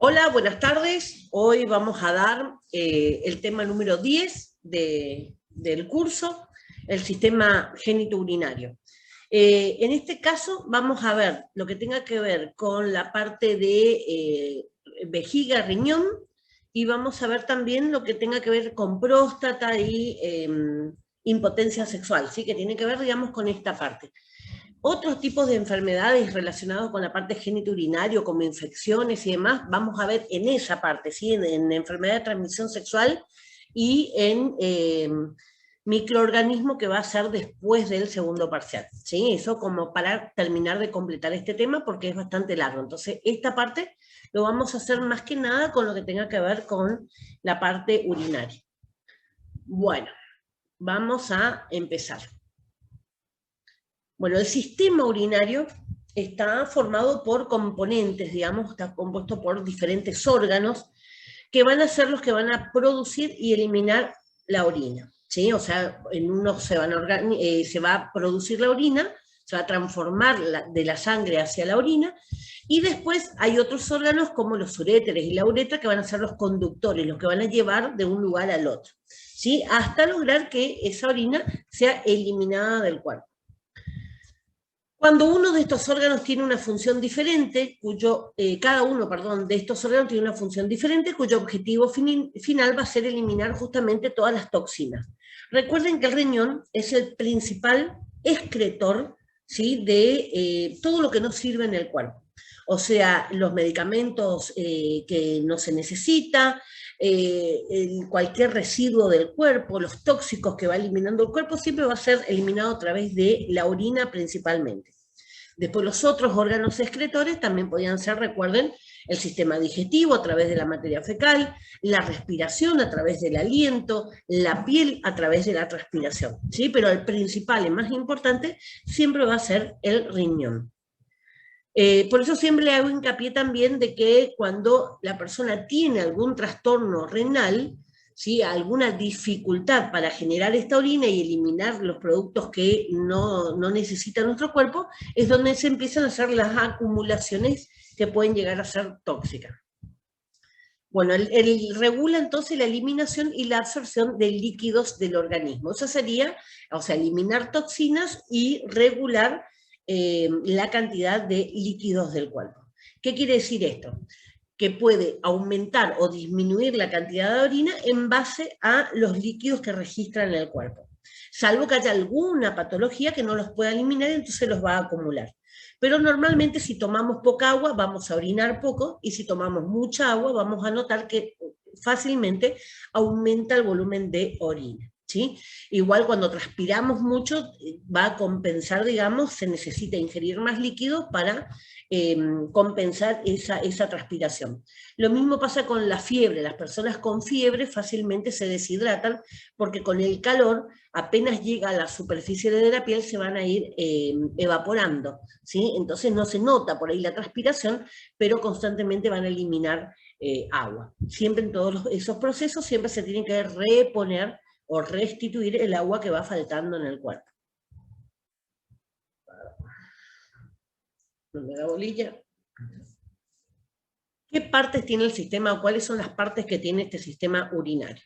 Hola, buenas tardes. Hoy vamos a dar el tema número 10 del curso, el sistema genitourinario. En este caso vamos a ver lo que tenga que ver con la parte de vejiga, riñón, y vamos a ver también lo que tenga que ver con próstata y impotencia sexual, ¿sí? Que tiene que ver, digamos, con esta parte. Otros tipos de enfermedades relacionados con la parte genitourinario, como infecciones y demás, vamos a ver en esa parte, ¿sí? en enfermedad de transmisión sexual y en microorganismo que va a ser después del segundo parcial. ¿Sí? Eso como para terminar de completar este tema porque es bastante largo. Entonces, esta parte lo vamos a hacer más que nada con lo que tenga que ver con la parte urinaria. Bueno, vamos a empezar. Bueno, el sistema urinario está formado por componentes, digamos, está compuesto por diferentes órganos que van a ser los que van a producir y eliminar la orina, ¿sí? O sea, en uno se va a producir la orina, se va a transformar de la sangre hacia la orina, y después hay otros órganos como los uréteres y la uretra que van a ser los conductores, los que van a llevar de un lugar al otro, ¿sí? Hasta lograr que esa orina sea eliminada del cuerpo. Cuando uno de estos órganos tiene una función diferente, cada uno de estos órganos tiene una función diferente, cuyo objetivo final va a ser eliminar justamente todas las toxinas. Recuerden que el riñón es el principal excretor, ¿sí? de todo lo que no sirve en el cuerpo. O sea, los medicamentos que no se necesita, cualquier residuo del cuerpo, los tóxicos que va eliminando el cuerpo, siempre va a ser eliminado a través de la orina principalmente. Después los otros órganos excretores también podían ser, recuerden, el sistema digestivo a través de la materia fecal, la respiración a través del aliento, la piel a través de la transpiración, ¿sí? Pero el principal y más importante siempre va a ser el riñón. Por eso siempre le hago hincapié también de que cuando la persona tiene algún trastorno renal, ¿sí? Alguna dificultad para generar esta orina y eliminar los productos que no necesita nuestro cuerpo, es donde se empiezan a hacer las acumulaciones que pueden llegar a ser tóxicas. Bueno, él regula entonces la eliminación y la absorción de líquidos del organismo. Eso sería, o sea, eliminar toxinas y regular la cantidad de líquidos del cuerpo. ¿Qué quiere decir esto? Que puede aumentar o disminuir la cantidad de orina en base a los líquidos que registra en el cuerpo. Salvo que haya alguna patología que no los pueda eliminar, entonces los va a acumular. Pero normalmente si tomamos poca agua vamos a orinar poco, y si tomamos mucha agua vamos a notar que fácilmente aumenta el volumen de orina. ¿Sí? Igual cuando transpiramos mucho va a compensar, digamos, se necesita ingerir más líquidos para compensar esa transpiración. Lo mismo pasa con la fiebre. Las personas con fiebre fácilmente se deshidratan porque con el calor, apenas llega a la superficie de la piel, se van a ir evaporando, ¿sí? Entonces no se nota por ahí la transpiración, pero constantemente van a eliminar agua. Siempre en todos esos procesos siempre se tiene que reponer o restituir el agua que va faltando en el cuerpo. La bolilla. ¿Qué partes tiene el sistema o cuáles son las partes que tiene este sistema urinario?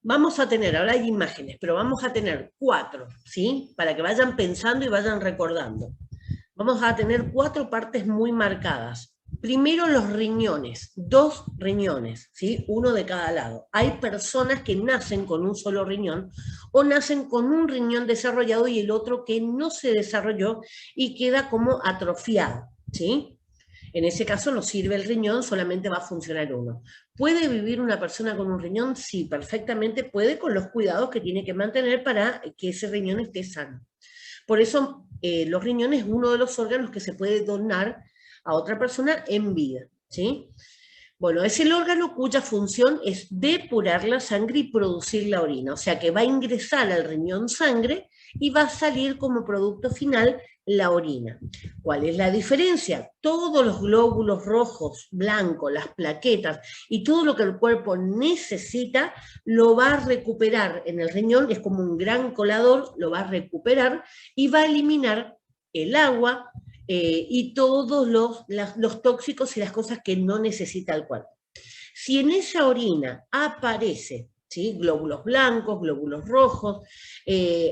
Vamos a tener, ahora hay imágenes, pero vamos a tener 4, ¿sí? Para que vayan pensando y vayan recordando. Vamos a tener 4 partes muy marcadas. Primero los riñones, 2 riñones, ¿sí? Uno de cada lado. Hay personas que nacen con un solo riñón o nacen con un riñón desarrollado y el otro que no se desarrolló y queda como atrofiado, ¿sí? En ese caso no sirve el riñón, solamente va a funcionar uno. ¿Puede vivir una persona con un riñón? Sí, perfectamente puede, con los cuidados que tiene que mantener para que ese riñón esté sano. Por eso los riñones es uno de los órganos que se puede donar a otra persona en vida, ¿sí? Bueno, es el órgano cuya función es depurar la sangre y producir la orina, o sea que va a ingresar al riñón sangre y va a salir como producto final la orina. ¿Cuál es la diferencia? Todos los glóbulos rojos, blancos, las plaquetas y todo lo que el cuerpo necesita lo va a recuperar en el riñón, es como un gran colador, lo va a recuperar y va a eliminar el agua, y todos los tóxicos y las cosas que no necesita el cuerpo. Si en esa orina aparece, ¿sí?, glóbulos blancos, glóbulos rojos,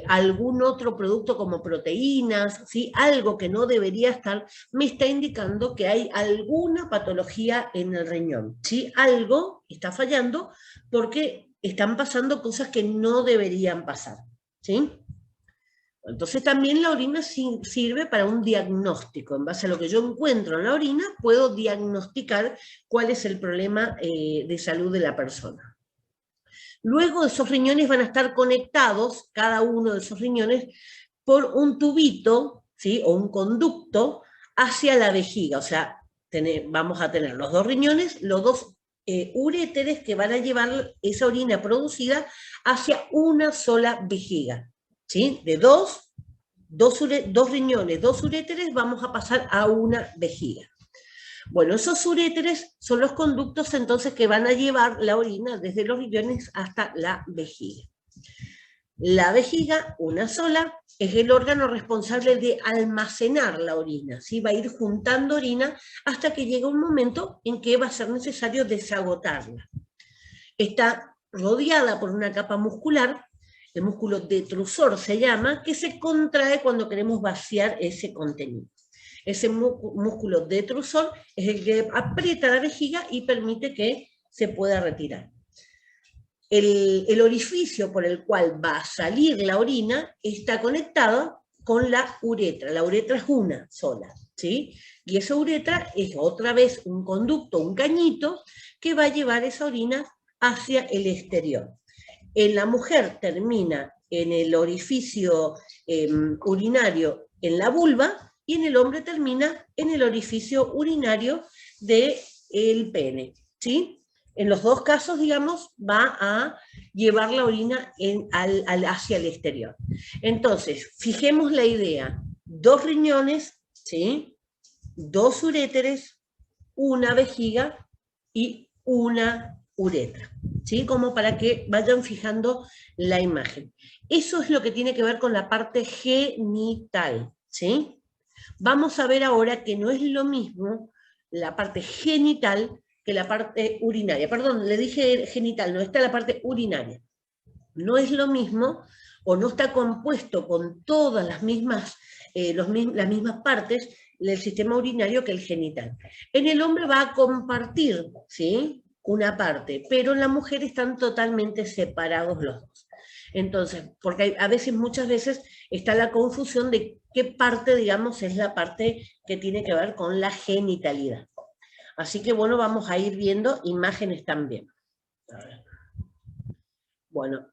algún otro producto como proteínas, ¿sí?, algo que no debería estar, me está indicando que hay alguna patología en el riñón, ¿sí? Algo está fallando porque están pasando cosas que no deberían pasar, ¿sí? Entonces también la orina sirve para un diagnóstico. En base a lo que yo encuentro en la orina, puedo diagnosticar cuál es el problema de salud de la persona. Luego esos riñones van a estar conectados, cada uno de esos riñones, por un tubito, ¿sí?, o un conducto hacia la vejiga. O sea, vamos a tener los dos riñones, los dos uréteres que van a llevar esa orina producida hacia una sola vejiga. ¿Sí? De dos riñones, dos uréteres, vamos a pasar a una vejiga. Bueno, esos uréteres son los conductos entonces que van a llevar la orina desde los riñones hasta la vejiga. La vejiga, una sola, es el órgano responsable de almacenar la orina, ¿sí? Va a ir juntando orina hasta que llega un momento en que va a ser necesario desagotarla. Está rodeada por una capa muscular, el músculo detrusor se llama, que se contrae cuando queremos vaciar ese contenido. Ese músculo detrusor es el que aprieta la vejiga y permite que se pueda retirar. El orificio por el cual va a salir la orina está conectado con la uretra. La uretra es una sola, ¿sí? Y esa uretra es otra vez un conducto, un cañito, que va a llevar esa orina hacia el exterior. En la mujer termina en el orificio urinario en la vulva y en el hombre termina en el orificio urinario del pene, ¿sí? En los dos casos, digamos, va a llevar la orina hacia el exterior. Entonces, fijemos la idea, dos riñones, ¿sí?, dos uréteres, una vejiga y una uretra, ¿sí? Como para que vayan fijando la imagen. Eso es lo que tiene que ver con la parte genital, ¿sí? Vamos a ver ahora que no es lo mismo la parte genital que la parte urinaria. Perdón, le dije genital, no, está la parte urinaria. No es lo mismo o no está compuesto con todas las mismas partes del sistema urinario que el genital. En el hombre va a compartir, ¿sí?, una parte, pero en la mujer están totalmente separados los dos. Entonces, porque muchas veces está la confusión de qué parte, digamos, es la parte que tiene que ver con la genitalidad. Así que, bueno, vamos a ir viendo imágenes también. A ver. Bueno,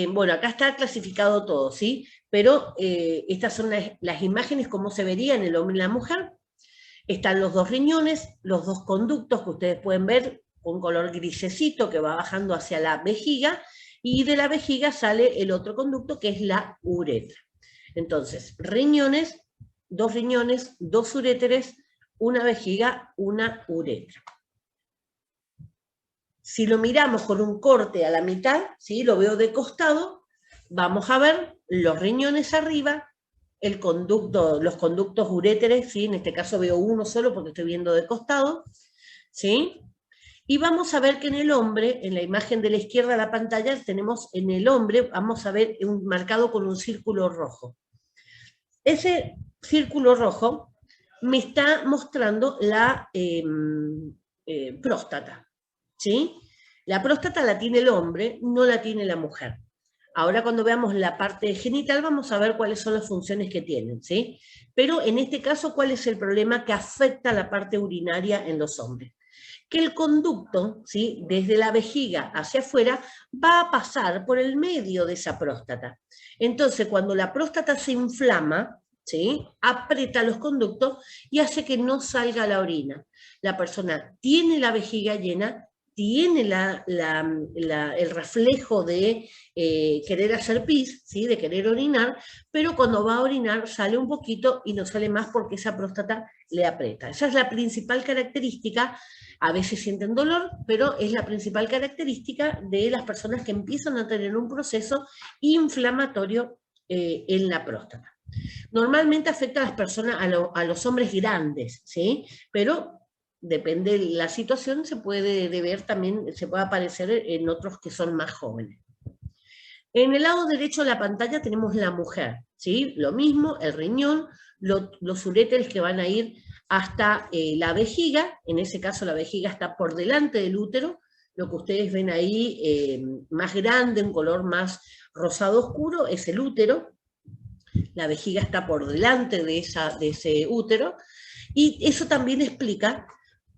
bueno, acá está clasificado todo, ¿sí? Pero estas son las imágenes como se vería en el hombre y la mujer. Están los dos riñones, los dos conductos que ustedes pueden ver, un color grisecito que va bajando hacia la vejiga, y de la vejiga sale el otro conducto que es la uretra. Entonces, riñones, dos uréteres, una vejiga, una uretra. Si lo miramos con un corte a la mitad, ¿sí?, lo veo de costado, vamos a ver los riñones arriba, los conductos uréteres, ¿sí?, en este caso veo uno solo porque estoy viendo de costado, ¿sí? Y vamos a ver que en el hombre, en la imagen de la izquierda de la pantalla, tenemos en el hombre, vamos a ver marcado con un círculo rojo. Ese círculo rojo me está mostrando la próstata, ¿sí? La próstata la tiene el hombre, no la tiene la mujer. Ahora cuando veamos la parte genital vamos a ver cuáles son las funciones que tienen, ¿sí? Pero en este caso, ¿cuál es el problema que afecta a la parte urinaria en los hombres? Que el conducto, ¿sí?, desde la vejiga hacia afuera, va a pasar por el medio de esa próstata. Entonces, cuando la próstata se inflama, ¿sí?, aprieta los conductos y hace que no salga la orina. La persona tiene la vejiga llena, tiene el reflejo de querer hacer pis, ¿sí?, de querer orinar, pero cuando va a orinar sale un poquito y no sale más porque esa próstata le aprieta. Esa es la principal característica. A veces sienten dolor, pero es la principal característica de las personas que empiezan a tener un proceso inflamatorio en la próstata. Normalmente afecta a las personas, a los hombres grandes, ¿sí? Pero depende de la situación, se puede deber también, se puede aparecer en otros que son más jóvenes. En el lado derecho de la pantalla tenemos la mujer, ¿sí? Lo mismo, el riñón, los uréteres que van a ir hasta la vejiga, en ese caso la vejiga está por delante del útero, lo que ustedes ven ahí más grande, un color más rosado oscuro, es el útero, la vejiga está por delante de ese útero, y eso también explica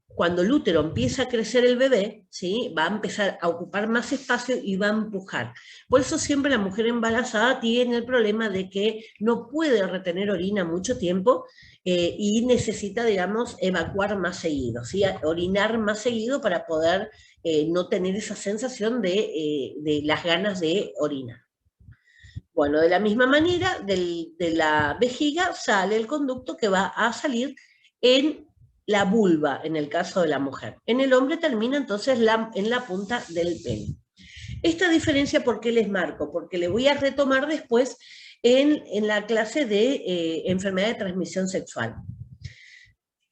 cuando el útero empieza a crecer el bebé, ¿sí? Va a empezar a ocupar más espacio y va a empujar. Por eso siempre la mujer embarazada tiene el problema de que no puede retener orina mucho tiempo y necesita, digamos, evacuar más seguido, ¿sí? Orinar más seguido para poder no tener esa sensación de las ganas de orinar. Bueno, de la misma manera, de la vejiga sale el conducto que va a salir en la vulva, en el caso de la mujer. En el hombre termina entonces en la punta del pene. Esta diferencia, ¿por qué les marco? Porque le voy a retomar después en la clase de enfermedad de transmisión sexual.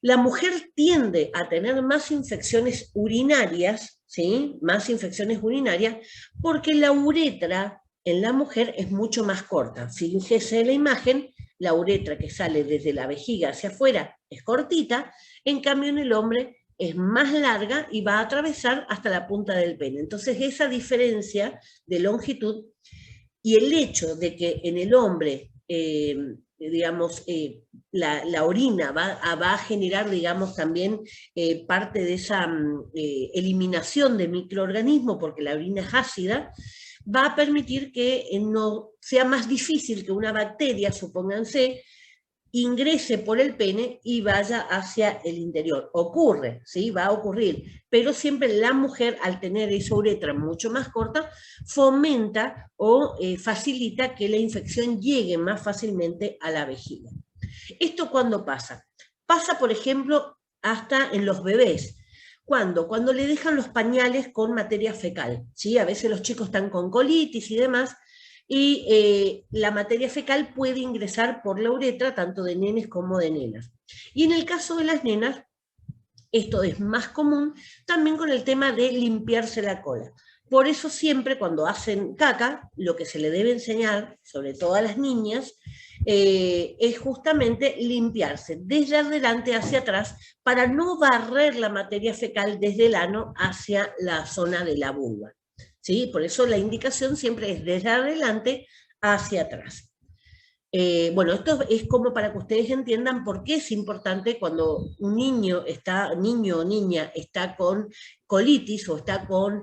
La mujer tiende a tener más infecciones urinarias, ¿sí? Más infecciones urinarias, porque la uretra en la mujer es mucho más corta. Fíjense en la imagen, la uretra que sale desde la vejiga hacia afuera es cortita, en cambio en el hombre es más larga y va a atravesar hasta la punta del pene. Entonces esa diferencia de longitud y el hecho de que en el hombre, digamos, la orina va a generar, digamos, también parte de esa eliminación de microorganismos, porque la orina es ácida, va a permitir que no sea más difícil que una bacteria, supónganse, ingrese por el pene y vaya hacia el interior. Ocurre, ¿sí? Va a ocurrir, pero siempre la mujer, al tener esa uretra mucho más corta, fomenta o facilita que la infección llegue más fácilmente a la vejiga. ¿Esto cuándo pasa? Pasa, por ejemplo, hasta en los bebés. ¿Cuándo? Cuando le dejan los pañales con materia fecal, ¿sí? A veces los chicos están con colitis y demás, y la materia fecal puede ingresar por la uretra tanto de nenes como de nenas. Y en el caso de las nenas, esto es más común también con el tema de limpiarse la cola. Por eso siempre cuando hacen caca, lo que se le debe enseñar, sobre todo a las niñas, es justamente limpiarse desde adelante hacia atrás para no barrer la materia fecal desde el ano hacia la zona de la vulva. ¿Sí? Por eso la indicación siempre es desde adelante hacia atrás. Bueno, esto es como para que ustedes entiendan por qué es importante cuando un niño o niña está con colitis o está con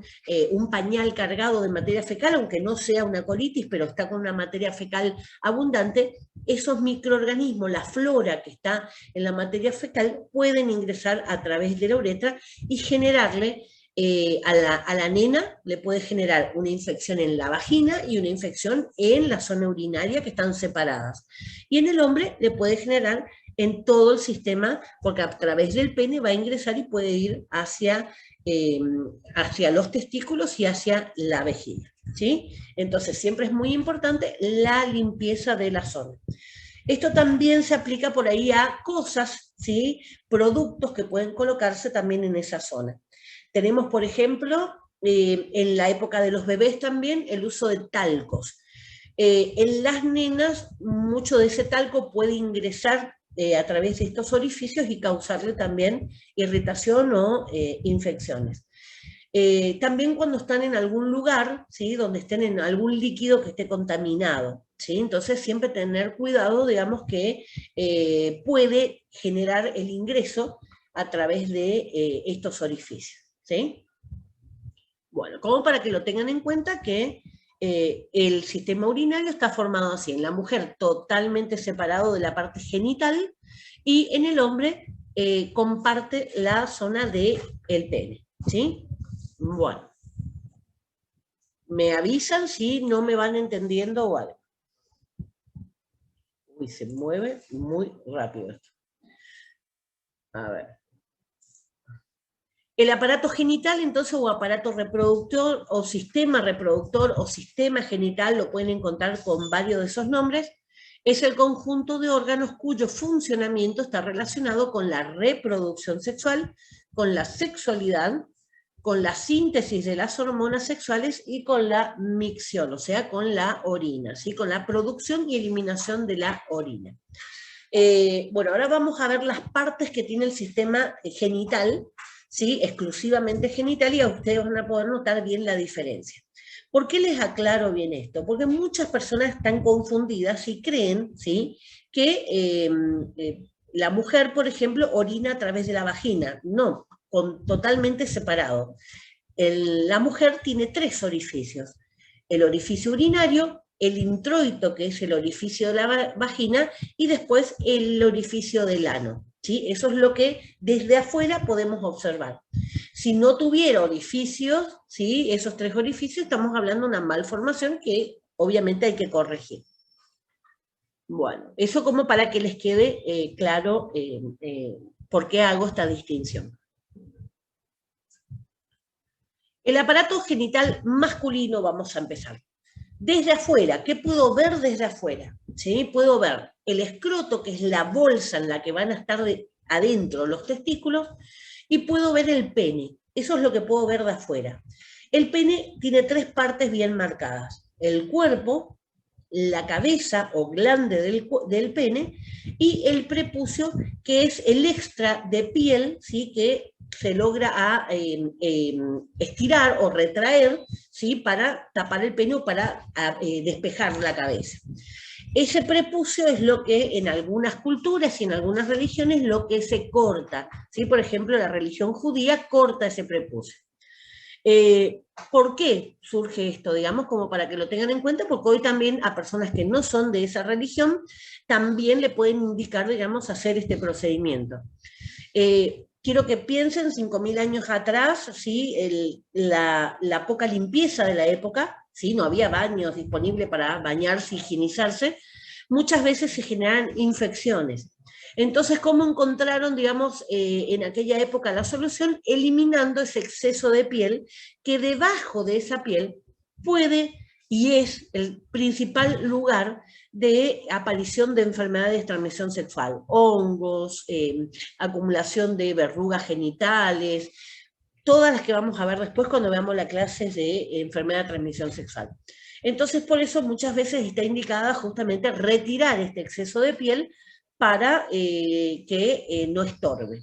un pañal cargado de materia fecal, aunque no sea una colitis, pero está con una materia fecal abundante, esos microorganismos, la flora que está en la materia fecal, pueden ingresar a través de la uretra y generarle a la nena le puede generar una infección en la vagina y una infección en la zona urinaria que están separadas. Y en el hombre le puede generar en todo el sistema, porque a través del pene va a ingresar y puede ir hacia los testículos y hacia la vejiga, ¿sí? Entonces siempre es muy importante la limpieza de la zona. Esto también se aplica por ahí a cosas, ¿sí? Productos que pueden colocarse también en esa zona. Tenemos, por ejemplo, en la época de los bebés también, el uso de talcos. En las nenas, mucho de ese talco puede ingresar a través de estos orificios y causarle también irritación o infecciones. También cuando están en algún lugar, ¿sí? Donde estén en algún líquido que esté contaminado, ¿sí? Entonces siempre tener cuidado, digamos, que puede generar el ingreso a través de estos orificios. ¿Sí? Bueno, como para que lo tengan en cuenta que el sistema urinario está formado así, en la mujer totalmente separado de la parte genital y en el hombre comparte la zona del pene, ¿sí? Bueno, me avisan si no me van entendiendo o algo. Uy, se mueve muy rápido esto. A ver. El aparato genital, entonces, o aparato reproductor, o sistema reproductor, o sistema genital, lo pueden encontrar con varios de esos nombres, Es el conjunto de órganos cuyo funcionamiento está relacionado con la reproducción sexual, con la sexualidad, con la síntesis de las hormonas sexuales y con la micción, o sea, con la orina, ¿sí? Con la producción y eliminación de la orina. Bueno, ahora vamos a ver las partes que tiene el sistema genital, ¿sí? Exclusivamente genital, y a ustedes van a poder notar bien la diferencia. ¿Por qué les aclaro bien esto? Porque muchas personas están confundidas y creen, ¿sí?, que la mujer, por ejemplo, orina a través de la vagina. No, totalmente separado. La mujer tiene 3 orificios: el orificio urinario, el introito, que es el orificio de la vagina, y después el orificio del ano, ¿sí? Eso es lo que desde afuera podemos observar. Si no tuviera orificios, ¿sí?, esos 3 orificios, estamos hablando de una malformación que obviamente hay que corregir. Bueno, eso como para que les quede claro por qué hago esta distinción. El aparato genital masculino, vamos a empezar. Desde afuera, ¿qué puedo ver desde afuera? ¿Sí? Puedo ver el escroto, que es la bolsa en la que van a estar adentro los testículos, y puedo ver el pene. Eso es lo que puedo ver de afuera. El pene tiene 3 partes bien marcadas: el cuerpo, la cabeza o glande del pene, y el prepucio, que es el extra de piel, ¿sí?, que se logra estirar o retraer, ¿sí?, para tapar el pene o para despejar la cabeza. Ese prepucio es lo que en algunas culturas y en algunas religiones lo que se corta, ¿sí? Por ejemplo, la religión judía corta ese prepucio. ¿Por qué surge esto? Digamos, como para que lo tengan en cuenta, porque hoy también a personas que no son de esa religión también le pueden indicar, digamos, hacer este procedimiento. Quiero que piensen 5.000 años atrás, ¿sí?, la poca limpieza de la época, ¿sí?, no había baños disponibles para bañarse, higienizarse, muchas veces se generan infecciones. Entonces, ¿cómo encontraron, digamos, en aquella época la solución? Eliminando ese exceso de piel, que debajo de esa piel puede y es el principal lugar de aparición de enfermedades de transmisión sexual: hongos, acumulación de verrugas genitales, todas las que vamos a ver después cuando veamos las clases de enfermedad de transmisión sexual. Entonces, por eso muchas veces está indicada justamente retirar este exceso de piel para que no estorbe.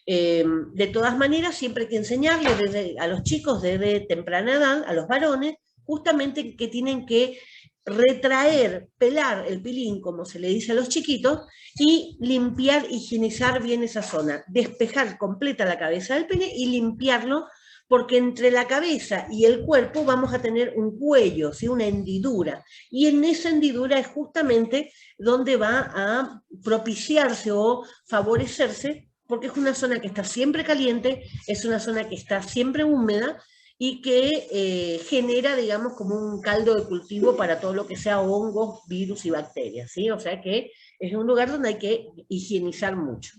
De todas maneras, siempre hay que enseñarles a los chicos desde temprana edad, a los varones, justamente que tienen que retraer, pelar el pilín, como se le dice a los chiquitos, y limpiar, higienizar bien esa zona, despejar completa la cabeza del pene y limpiarlo, porque entre la cabeza y el cuerpo vamos a tener un cuello, ¿sí?, una hendidura, y en esa hendidura es justamente donde va a propiciarse o favorecerse, porque es una zona que está siempre caliente, es una zona que está siempre húmeda y que genera, digamos, como un caldo de cultivo para todo lo que sea hongos, virus y bacterias, ¿sí? O sea que es un lugar donde hay que higienizar mucho.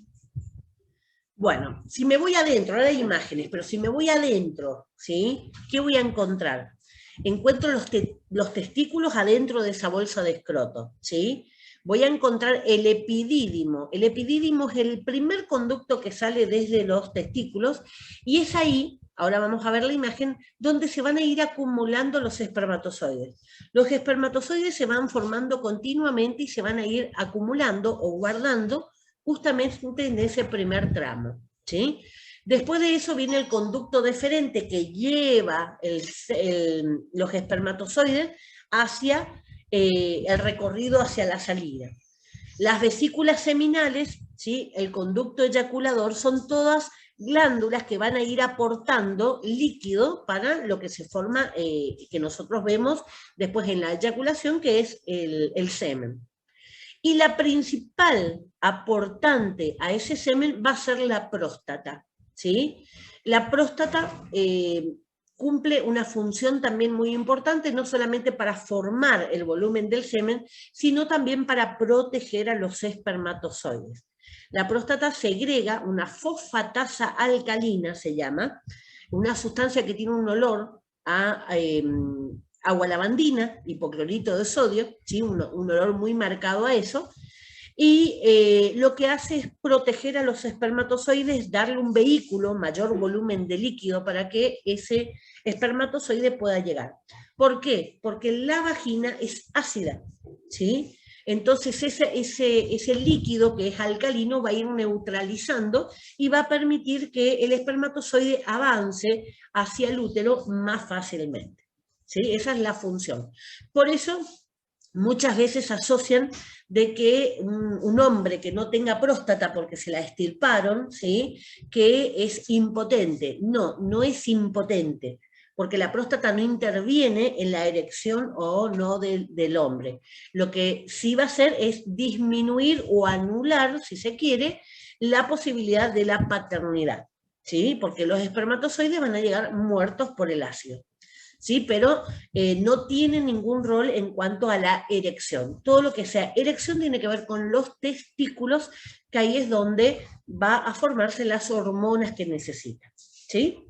Bueno, si me voy adentro, ahora hay imágenes, pero si me voy adentro, ¿sí?, ¿qué voy a encontrar? Encuentro los testículos adentro de esa bolsa de escroto, ¿sí? Voy a encontrar el epidídimo. El epidídimo es el primer conducto que sale desde los testículos, y es ahí, ahora vamos a ver la imagen, donde se van a ir acumulando los espermatozoides. Los espermatozoides se van formando continuamente y se van a ir acumulando o guardando justamente en ese primer tramo, ¿sí? Después de eso viene el conducto deferente, que lleva los espermatozoides hacia el recorrido hacia la salida. Las vesículas seminales, ¿sí?, el conducto eyaculador, son todas glándulas que van a ir aportando líquido para lo que se forma, que nosotros vemos después en la eyaculación, que es el semen. Y la principal aportante a ese semen va a ser la próstata, ¿sí? La próstata cumple una función también muy importante, no solamente para formar el volumen del semen, sino también para proteger a los espermatozoides. La próstata segrega una fosfatasa alcalina, se llama, una sustancia que tiene un olor a agua lavandina, hipoclorito de sodio, ¿sí? un olor muy marcado a eso, y lo que hace es proteger a los espermatozoides, darle un vehículo, mayor volumen de líquido para que ese espermatozoide pueda llegar. ¿Por qué? Porque la vagina es ácida, ¿sí? Entonces ese líquido que es alcalino va a ir neutralizando y va a permitir que el espermatozoide avance hacia el útero más fácilmente, ¿sí? Esa es la función. Por eso muchas veces asocian de que un hombre que no tenga próstata porque se la extirparon, ¿sí? Que es impotente. No, no es impotente, porque la próstata no interviene en la erección o no del hombre. Lo que sí va a hacer es disminuir o anular, si se quiere, la posibilidad de la paternidad, ¿sí? Porque los espermatozoides van a llegar muertos por el ácido. ¿Sí? Pero no tiene ningún rol en cuanto a la erección. Todo lo que sea erección tiene que ver con los testículos, que ahí es donde va a formarse las hormonas que necesitan, ¿sí?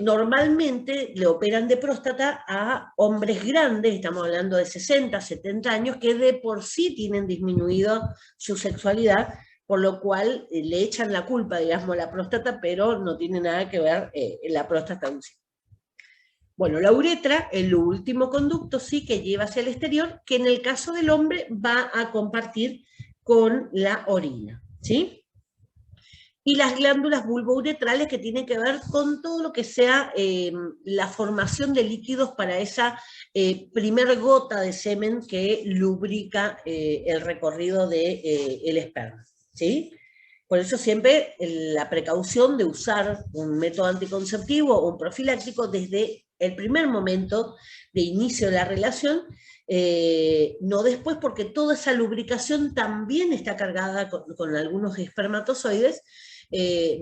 Normalmente le operan de próstata a hombres grandes, estamos hablando de 60, 70 años, que de por sí tienen disminuido su sexualidad, por lo cual le echan la culpa, digamos, a la próstata, pero no tiene nada que ver la próstata en sí. Bueno, la uretra, el último conducto, sí, que lleva hacia el exterior, que en el caso del hombre va a compartir con la orina, ¿sí? Y las glándulas bulbouretrales, que tienen que ver con todo lo que sea la formación de líquidos para esa primer gota de semen que lubrica el recorrido del esperma, ¿sí? Por eso siempre la precaución de usar un método anticonceptivo o un profiláctico desde el primer momento de inicio de la relación, no después, porque toda esa lubricación también está cargada con algunos espermatozoides,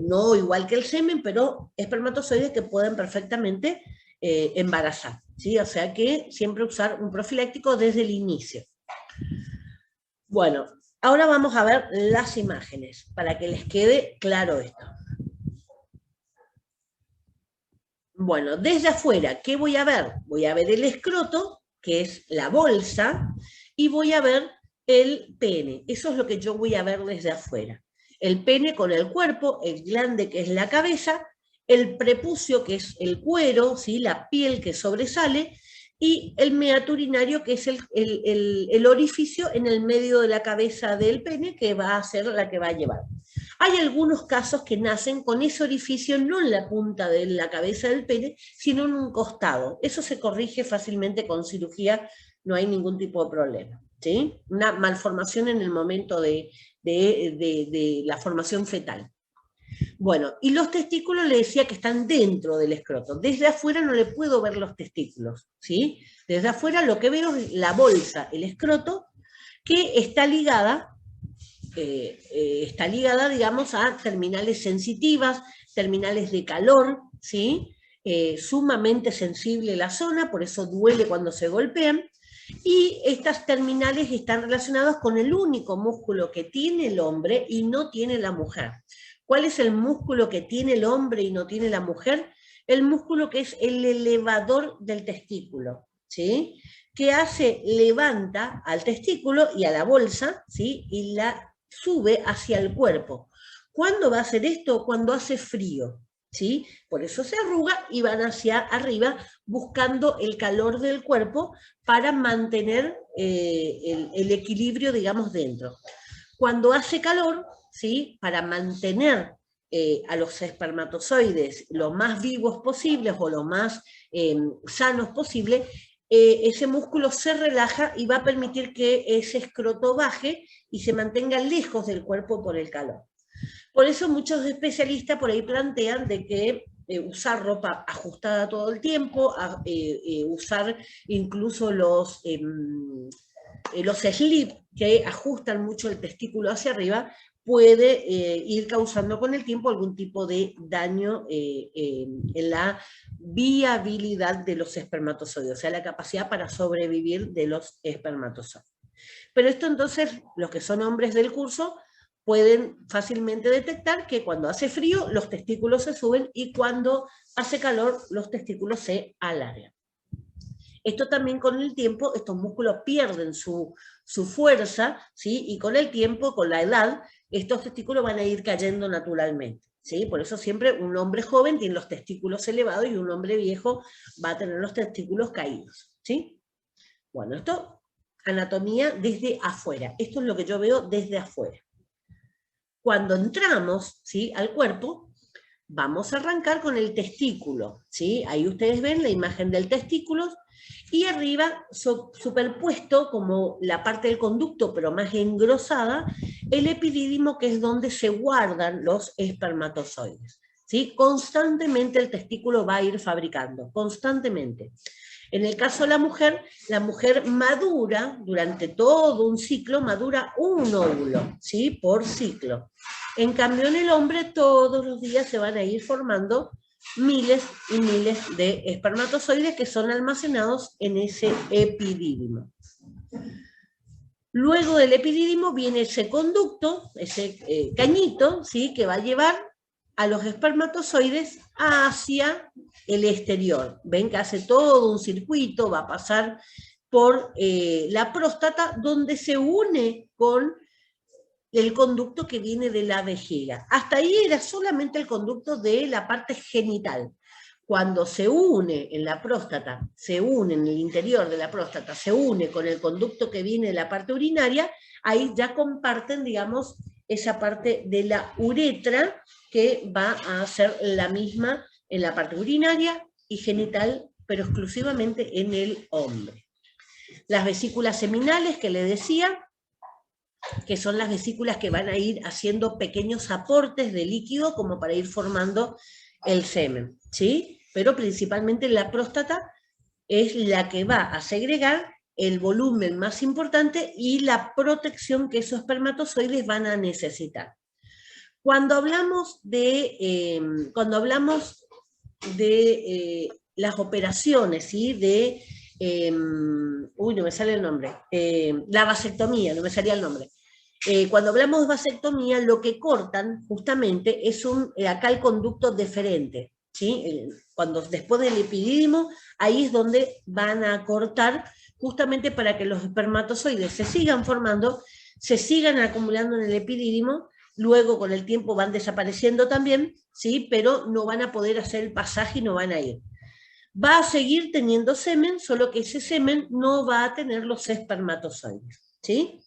no igual que el semen, pero espermatozoides que pueden perfectamente embarazar, ¿sí? O sea que siempre usar un profiláctico desde el inicio. Bueno, ahora vamos a ver las imágenes, para que les quede claro esto. Bueno, desde afuera, ¿qué voy a ver? Voy a ver el escroto, que es la bolsa, y voy a ver el pene. Eso es lo que yo voy a ver desde afuera. El pene con el cuerpo, el glande, que es la cabeza, el prepucio, que es el cuero, ¿sí? La piel que sobresale, y el meato urinario, que es el orificio en el medio de la cabeza del pene, que va a ser la que va a llevar. Hay algunos casos que nacen con ese orificio no en la punta de la cabeza del pene, sino en un costado. Eso se corrige fácilmente con cirugía, no hay ningún tipo de problema, ¿sí? Una malformación en el momento de la formación fetal. Bueno, y los testículos le decía que están dentro del escroto. Desde afuera no le puedo ver los testículos, ¿sí? Desde afuera lo que veo es la bolsa, el escroto, que está ligada, digamos, a terminales sensitivas, terminales de calor, ¿sí? Sumamente sensible la zona, por eso duele cuando se golpean, y estas terminales están relacionadas con el único músculo que tiene el hombre y no tiene la mujer. ¿Cuál es el músculo que tiene el hombre y no tiene la mujer? El músculo que es el elevador del testículo, ¿sí? Que hace, levanta al testículo y a la bolsa, ¿sí? Y la sube hacia el cuerpo. ¿Cuándo va a hacer esto? Cuando hace frío, ¿sí? Por eso se arruga y van hacia arriba buscando el calor del cuerpo para mantener el equilibrio, digamos, dentro. Cuando hace calor, ¿sí? Para mantener a los espermatozoides lo más vivos posibles o lo más sanos posible, ese músculo se relaja y va a permitir que ese escroto baje y se mantenga lejos del cuerpo por el calor. Por eso muchos especialistas por ahí plantean de que usar ropa ajustada todo el tiempo, usar incluso los slip que ajustan mucho el testículo hacia arriba, puede ir causando con el tiempo algún tipo de daño en la viabilidad de los espermatozoides, o sea, la capacidad para sobrevivir de los espermatozoides. Pero esto entonces, los que son hombres del curso pueden fácilmente detectar que cuando hace frío los testículos se suben y cuando hace calor los testículos se alargan. Esto también con el tiempo, estos músculos pierden su fuerza, ¿sí? Y con el tiempo, con la edad, estos testículos van a ir cayendo naturalmente, ¿sí? Por eso siempre un hombre joven tiene los testículos elevados y un hombre viejo va a tener los testículos caídos, ¿sí? Bueno, esto, anatomía desde afuera. Esto es lo que yo veo desde afuera. Cuando entramos, ¿sí?, al cuerpo, vamos a arrancar con el testículo, ¿sí? Ahí ustedes ven la imagen del testículo, y arriba, superpuesto, como la parte del conducto, pero más engrosada, el epidídimo, que es donde se guardan los espermatozoides, ¿sí? Constantemente el testículo va a ir fabricando, constantemente. En el caso de la mujer madura, durante todo un ciclo, madura un óvulo, ¿sí?, por ciclo. En cambio, en el hombre, todos los días se van a ir formando miles y miles de espermatozoides que son almacenados en ese epidídimo. Luego del epidídimo viene ese conducto, ese cañito, ¿sí?, que va a llevar a los espermatozoides hacia el exterior. Ven que hace todo un circuito, va a pasar por la próstata, donde se une con el conducto que viene de la vejiga. Hasta ahí era solamente el conducto de la parte genital. Cuando se une en la próstata, se une en el interior de la próstata, se une con el conducto que viene de la parte urinaria, ahí ya comparten, digamos, esa parte de la uretra, que va a ser la misma en la parte urinaria y genital, pero exclusivamente en el hombre. Las vesículas seminales, que le decía, que son las vesículas que van a ir haciendo pequeños aportes de líquido como para ir formando el semen, ¿sí? Pero principalmente la próstata es la que va a segregar el volumen más importante y la protección que esos espermatozoides van a necesitar. Cuando hablamos de las operaciones, ¿sí?, de, no me sale el nombre, la vasectomía, no me salía el nombre. Cuando hablamos de vasectomía, lo que cortan justamente es acá el conducto deferente, ¿sí? Después del epidídimo, ahí es donde van a cortar justamente para que los espermatozoides se sigan formando, se sigan acumulando en el epidídimo, luego con el tiempo van desapareciendo también, ¿sí?, pero no van a poder hacer el pasaje y no van a ir. Va a seguir teniendo semen, solo que ese semen no va a tener los espermatozoides, ¿sí?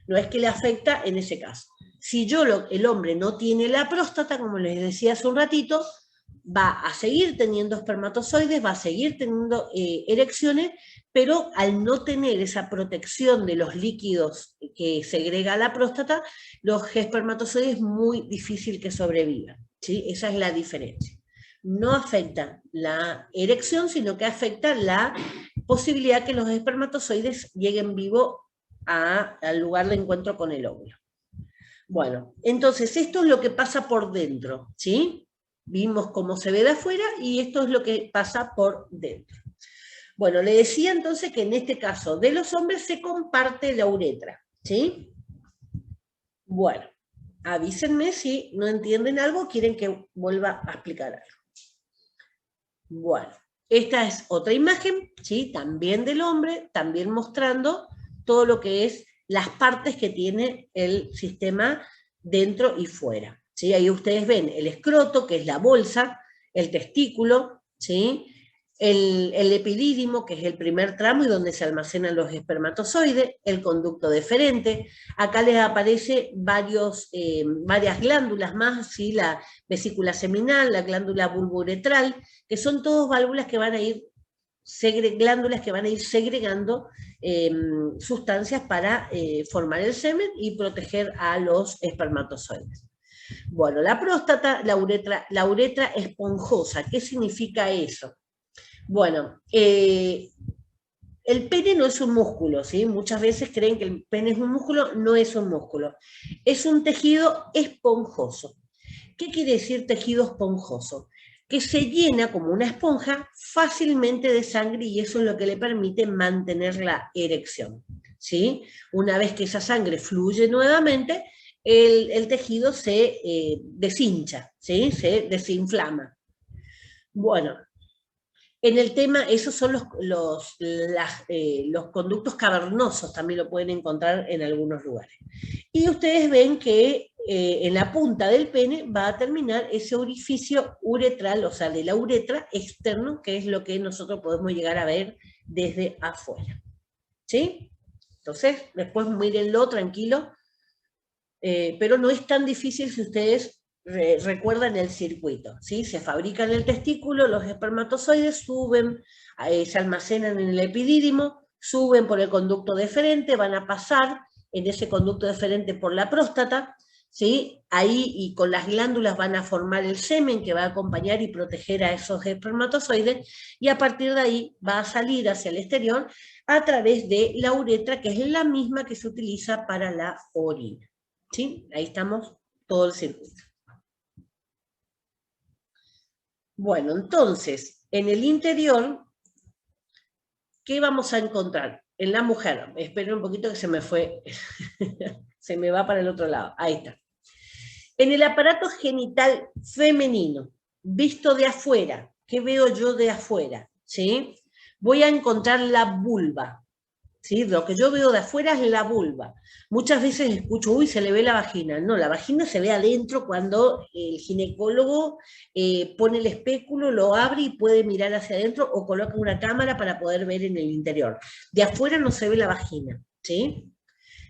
No es que le afecta en ese caso. Si el hombre no tiene la próstata, como les decía hace un ratito, va a seguir teniendo espermatozoides, va a seguir teniendo erecciones, pero al no tener esa protección de los líquidos que segrega la próstata, los espermatozoides es muy difícil que sobrevivan, ¿sí? Esa es la diferencia. No afecta la erección, sino que afecta la posibilidad que los espermatozoides lleguen vivos al lugar de encuentro con el óvulo. Bueno, entonces esto es lo que pasa por dentro, ¿sí? Vimos cómo se ve de afuera y esto es lo que pasa por dentro. Bueno, le decía entonces que en este caso de los hombres se comparte la uretra, ¿sí? Bueno, avísenme si no entienden algo, quieren que vuelva a explicar algo. Bueno, esta es otra imagen, ¿sí?, también del hombre, también mostrando todo lo que es las partes que tiene el sistema dentro y fuera, ¿sí? Ahí ustedes ven el escroto, que es la bolsa, el testículo, ¿sí?, el epidídimo, que es el primer tramo y donde se almacenan los espermatozoides, el conducto deferente. Acá les aparece varias glándulas más, ¿sí?, la vesícula seminal, la glándula bulbouretral, que son todas glándulas que van a ir segregando sustancias para formar el semen y proteger a los espermatozoides. Bueno, la próstata, la uretra esponjosa. ¿Qué significa eso? Bueno, el pene no es un músculo, ¿sí? Muchas veces creen que el pene es un músculo, no es un músculo. Es un tejido esponjoso. ¿Qué quiere decir tejido esponjoso? Que se llena como una esponja fácilmente de sangre y eso es lo que le permite mantener la erección, ¿sí? Una vez que esa sangre fluye nuevamente, el tejido se deshincha, ¿sí?, se desinflama. Bueno, En el tema, esos son los conductos cavernosos, también lo pueden encontrar en algunos lugares. Y ustedes ven que en la punta del pene va a terminar ese orificio uretral, o sea, de la uretra externo, que es lo que nosotros podemos llegar a ver desde afuera. ¿Sí? Entonces, después mírenlo tranquilo, pero no es tan difícil si ustedes recuerdan el circuito, ¿sí? Se fabrican el testículo, los espermatozoides suben, se almacenan en el epidídimo, suben por el conducto deferente, van a pasar en ese conducto deferente por la próstata, ¿sí? Ahí y con las glándulas van a formar el semen que va a acompañar y proteger a esos espermatozoides, y a partir de ahí va a salir hacia el exterior a través de la uretra, que es la misma que se utiliza para la orina. ¿Sí? Ahí estamos, todo el circuito. Bueno, entonces, en el interior, ¿qué vamos a encontrar? En la mujer, esperen un poquito que se me fue, se me va para el otro lado, ahí está. En el aparato genital femenino, visto de afuera, ¿qué veo yo de afuera? ¿Sí? Voy a encontrar la vulva. ¿Sí? Lo que yo veo de afuera es la vulva. Muchas veces escucho, uy, se le ve la vagina. No, la vagina se ve adentro cuando el ginecólogo pone el espéculo, lo abre y puede mirar hacia adentro o coloca una cámara para poder ver en el interior. De afuera no se ve la vagina, ¿sí?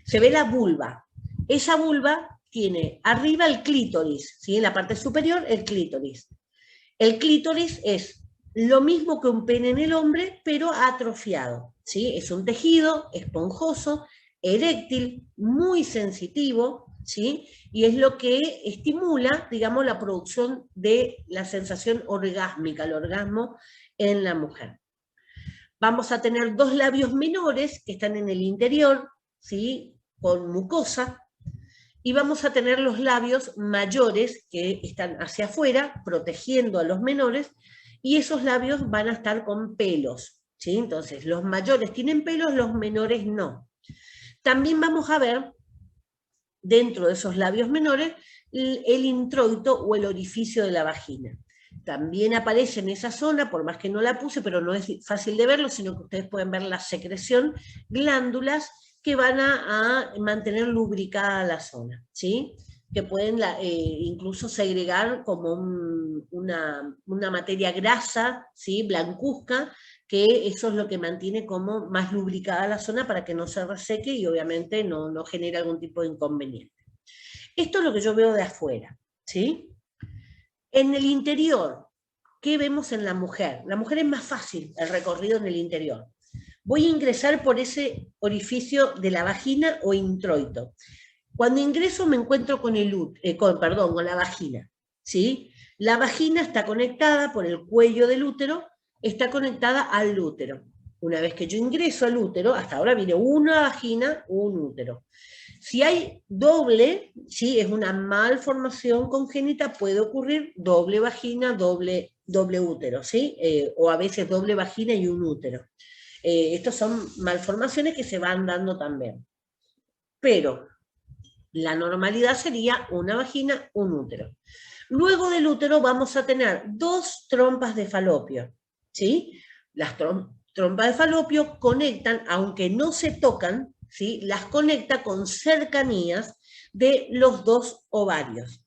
Se ve la vulva. Esa vulva tiene arriba el clítoris, ¿sí? En la parte superior el clítoris. El clítoris es lo mismo que un pene en el hombre, pero atrofiado, ¿sí? Es un tejido esponjoso, eréctil, muy sensitivo, ¿sí? Y es lo que estimula, digamos, la producción de la sensación orgásmica, el orgasmo en la mujer. Vamos a tener dos labios menores que están en el interior, ¿sí? Con mucosa, y vamos a tener los labios mayores que están hacia afuera, protegiendo a los menores, y esos labios van a estar con pelos, ¿sí? Entonces, los mayores tienen pelos, los menores no. También vamos a ver, dentro de esos labios menores, el introito o el orificio de la vagina. También aparece en esa zona, por más que no la puse, pero no es fácil de verlo, sino que ustedes pueden ver la secreción, glándulas que van a mantener lubricada la zona, ¿sí? Que pueden incluso segregar como una materia grasa, ¿sí? Blancuzca, que eso es lo que mantiene como más lubricada la zona para que no se reseque y obviamente no genere algún tipo de inconveniente. Esto es lo que yo veo de afuera, ¿sí? En el interior, ¿qué vemos en la mujer? La mujer es más fácil el recorrido en el interior. Voy a ingresar por ese orificio de la vagina o introito. Cuando ingreso me encuentro con con la vagina, ¿sí? La vagina está conectada por el cuello del útero, está conectada al útero. Una vez que yo ingreso al útero, hasta ahora viene una vagina, un útero. Si hay doble, ¿sí? Es una malformación congénita, puede ocurrir doble vagina, doble útero, ¿sí? O a veces doble vagina y un útero. Estas son malformaciones que se van dando también. Pero la normalidad sería una vagina, un útero. Luego del útero vamos a tener dos trompas de falopio, ¿sí? Las trompas de falopio conectan, aunque no se tocan, ¿sí? Las conecta con cercanías de los dos ovarios.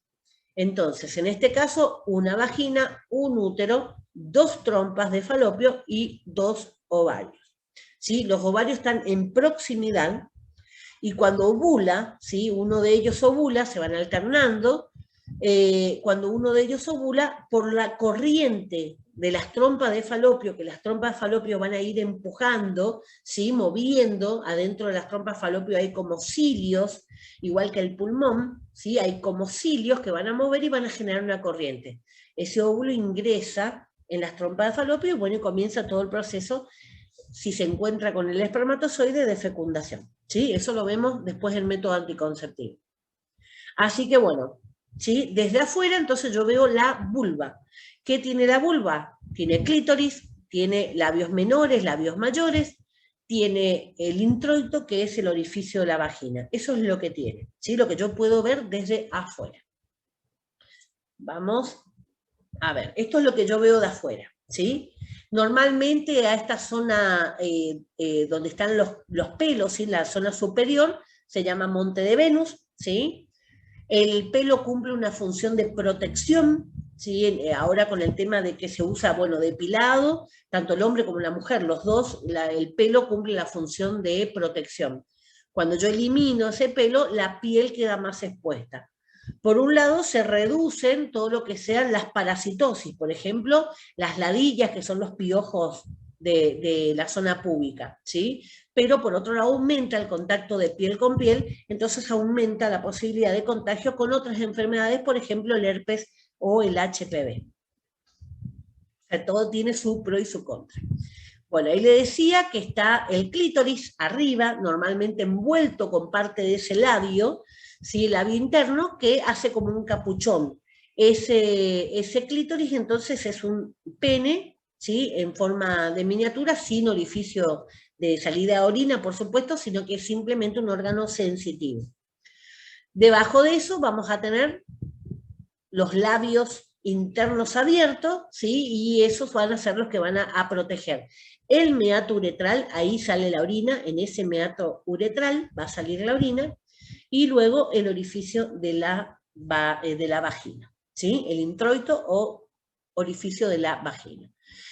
Entonces, en este caso, una vagina, un útero, dos trompas de falopio y dos ovarios, ¿sí? Los ovarios están en proximidad y cuando ovula, ¿sí? Uno de ellos ovula, se van alternando, cuando uno de ellos ovula, por la corriente de las trompas de falopio, que las trompas de falopio van a ir empujando, ¿sí? Moviendo, adentro de las trompas de falopio hay como cilios, igual que el pulmón, ¿sí? Hay como cilios que van a mover y van a generar una corriente. Ese óvulo ingresa en las trompas de falopio y bueno, y comienza todo el proceso, si se encuentra con el espermatozoide, de fecundación, ¿sí? Eso lo vemos después del método anticonceptivo. Así que bueno, ¿sí? Desde afuera entonces yo veo la vulva. ¿Qué tiene la vulva? Tiene clítoris, tiene labios menores, labios mayores, tiene el introito, que es el orificio de la vagina. Eso es lo que tiene, ¿sí? Lo que yo puedo ver desde afuera. Vamos a ver, esto es lo que yo veo de afuera, ¿sí? Normalmente a esta zona donde están los pelos, ¿sí? La zona superior, se llama Monte de Venus, ¿sí? El pelo cumple una función de protección, ¿sí? Ahora con el tema de que se usa, bueno, depilado, tanto el hombre como la mujer, los dos, el pelo cumple la función de protección. Cuando yo elimino ese pelo, la piel queda más expuesta. Por un lado, se reducen todo lo que sean las parasitosis, por ejemplo, las ladillas, que son los piojos de la zona púbica, ¿sí? Pero por otro lado aumenta el contacto de piel con piel, entonces aumenta la posibilidad de contagio con otras enfermedades, por ejemplo el herpes o el HPV. O sea, todo tiene su pro y su contra. Bueno, ahí le decía que está el clítoris arriba, normalmente envuelto con parte de ese labio, ¿sí? El labio interno, que hace como un capuchón. Ese clítoris entonces es un pene, ¿sí? En forma de miniatura, sin orificio de salida de orina, por supuesto, sino que es simplemente un órgano sensitivo. Debajo de eso vamos a tener los labios internos abiertos, ¿sí? Y esos van a ser los que van a proteger. El meato uretral, ahí sale la orina, en ese meato uretral va a salir la orina, y luego el orificio de la vagina, ¿sí? El introito o orificio de la vagina.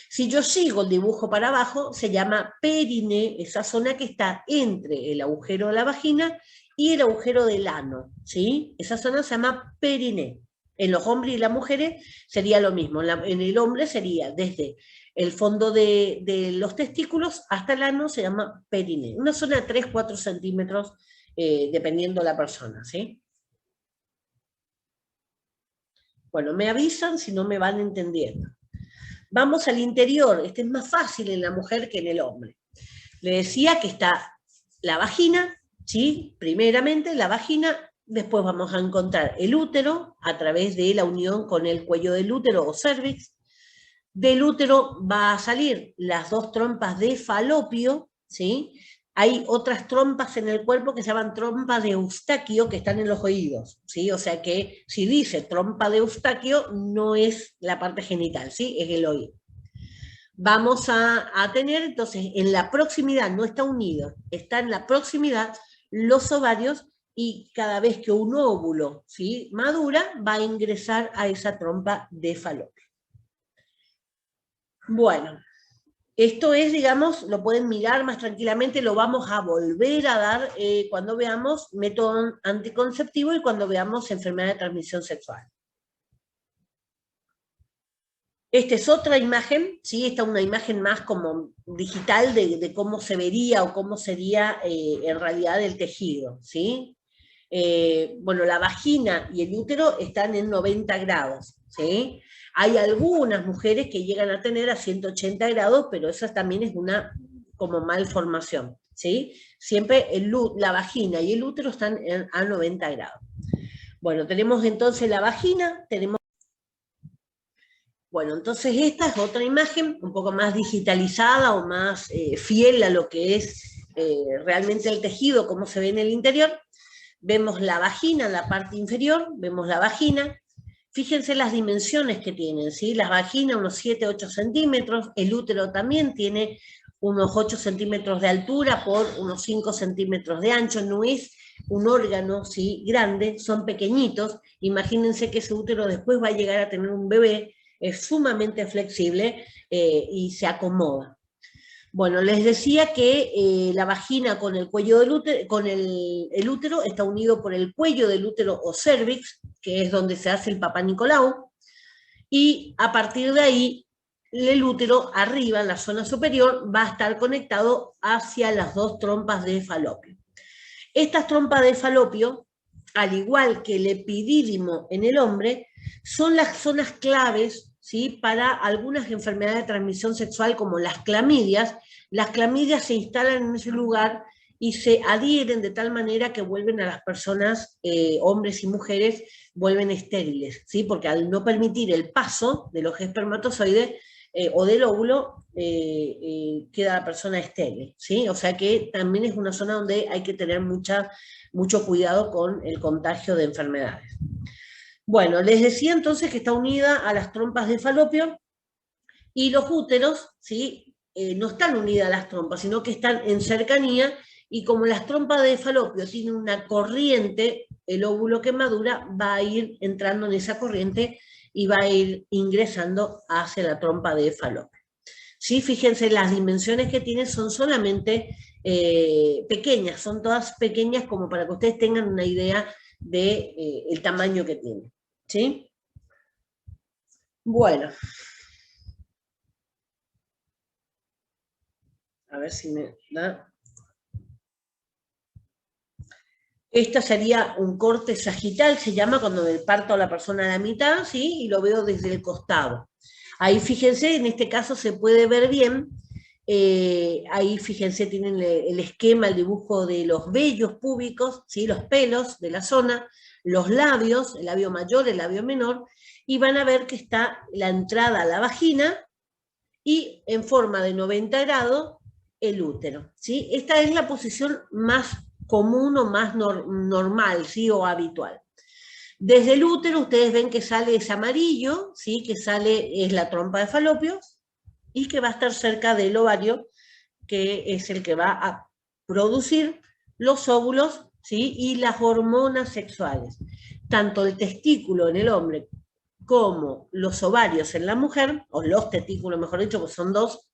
Si yo sigo el dibujo para abajo, se llama periné, esa zona que está entre el agujero de la vagina y el agujero del ano, ¿sí? Esa zona se llama periné. En los hombres y las mujeres sería lo mismo. En el hombre sería desde el fondo de los testículos hasta el ano, se llama periné. Una zona de 3-4 centímetros, dependiendo de la persona, ¿sí? Bueno, me avisan si no me van entendiendo. Vamos al interior. Este es más fácil en la mujer que en el hombre. Le decía que está la vagina, ¿sí? Primeramente la vagina. Después vamos a encontrar el útero a través de la unión con el cuello del útero o cervix. Del útero va a salir las dos trompas de falopio, ¿sí? Hay otras trompas en el cuerpo que se llaman trompas de Eustaquio, que están en los oídos, ¿sí? O sea que si dice trompa de Eustaquio, no es la parte genital, ¿sí? Es el oído. Vamos a tener entonces en la proximidad, no está unido, está en la proximidad los ovarios, y cada vez que un óvulo, ¿sí? madura, va a ingresar a esa trompa de falopio. Bueno, esto es, digamos, lo pueden mirar más tranquilamente, lo vamos a volver a dar cuando veamos método anticonceptivo y cuando veamos enfermedad de transmisión sexual. Esta es otra imagen, ¿sí? Esta es una imagen más como digital de cómo se vería o cómo sería en realidad el tejido, ¿sí? Bueno, la vagina y el útero están en 90 grados, ¿sí? Hay algunas mujeres que llegan a tener a 180 grados, pero esa también es una como malformación, ¿sí? Siempre la vagina y el útero están a 90 grados. Bueno, tenemos entonces la vagina, tenemos... Bueno, entonces esta es otra imagen un poco más digitalizada o más fiel a lo que es realmente el tejido, cómo se ve en el interior. Vemos la vagina en la parte inferior, vemos la vagina. Fíjense las dimensiones que tienen, ¿sí? La vagina unos 7-8 centímetros, el útero también tiene unos 8 centímetros de altura por unos 5 centímetros de ancho, no es un órgano, ¿sí? grande, son pequeñitos. Imagínense que ese útero después va a llegar a tener un bebé, es sumamente flexible y se acomoda. Bueno, les decía que la vagina con el cuello del útero, con el útero está unido por el cuello del útero o cervix, que es donde se hace el Papá Nicolau, y a partir de ahí el útero arriba, en la zona superior, va a estar conectado hacia las dos trompas de falopio. Estas trompas de falopio, al igual que el epidídimo en el hombre, son las zonas claves, ¿sí? para algunas enfermedades de transmisión sexual como las clamidias. Las clamidias se instalan en ese lugar y se adhieren de tal manera que vuelven a las personas, hombres y mujeres, vuelven estériles, ¿sí? porque al no permitir el paso de los espermatozoides o del óvulo, queda la persona estéril, ¿sí? O sea que también es una zona donde hay que tener mucho cuidado con el contagio de enfermedades. Bueno, les decía entonces que está unida a las trompas de falopio, y los úteros, ¿sí? No están unidas a las trompas, sino que están en cercanía, y como las trompas de falopio tienen una corriente, el óvulo que madura va a ir entrando en esa corriente y va a ir ingresando hacia la trompa de falopio. ¿Sí? Fíjense, las dimensiones que tiene son solamente pequeñas, son todas pequeñas como para que ustedes tengan una idea de el tamaño que tiene. ¿Sí? Bueno. A ver si me da. Esta sería un corte sagital, se llama cuando me parto a la persona a la mitad, ¿sí? Y lo veo desde el costado. Ahí fíjense, en este caso se puede ver bien. Ahí fíjense, tienen el esquema, el dibujo de los vellos púbicos, ¿sí? Los pelos de la zona, los labios, el labio mayor, el labio menor, y van a ver que está la entrada a la vagina y en forma de 90 grados el útero. ¿Sí? Esta es la posición más común o más normal, ¿sí? O habitual. Desde el útero ustedes ven que sale ese amarillo, ¿sí? Que sale, es la trompa de falopio, y que va a estar cerca del ovario, que es el que va a producir los óvulos, ¿sí? Y las hormonas sexuales. Tanto el testículo en el hombre como los ovarios en la mujer, o los testículos mejor dicho, pues son dos,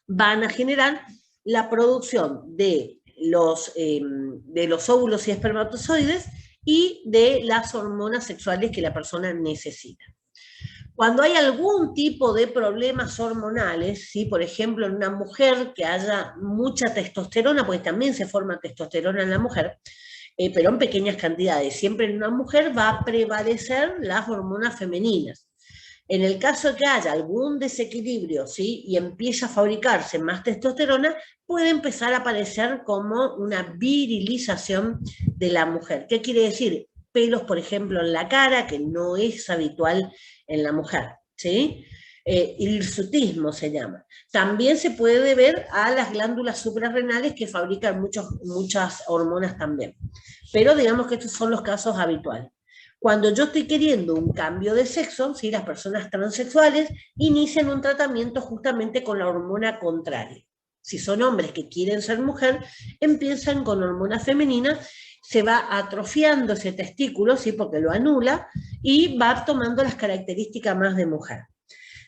van a generar la producción de los óvulos y espermatozoides y de las hormonas sexuales que la persona necesita. Cuando hay algún tipo de problemas hormonales, ¿sí? Por ejemplo, en una mujer que haya mucha testosterona, porque también se forma testosterona en la mujer, pero en pequeñas cantidades, siempre en una mujer va a prevalecer las hormonas femeninas. En el caso de que haya algún desequilibrio, ¿sí? Y empiece a fabricarse más testosterona, puede empezar a aparecer como una virilización de la mujer. ¿Qué quiere decir? Pelos, por ejemplo, en la cara, que no es habitual en la mujer, ¿sí? Hirsutismo se llama. También se puede deber a las glándulas suprarrenales que fabrican muchas hormonas también. Pero digamos que estos son los casos habituales. Cuando yo estoy queriendo un cambio de sexo, ¿sí? Las personas transexuales inician un tratamiento justamente con la hormona contraria. Si son hombres que quieren ser mujer, empiezan con hormona femenina, se va atrofiando ese testículo, ¿sí? Porque lo anula, y va tomando las características más de mujer.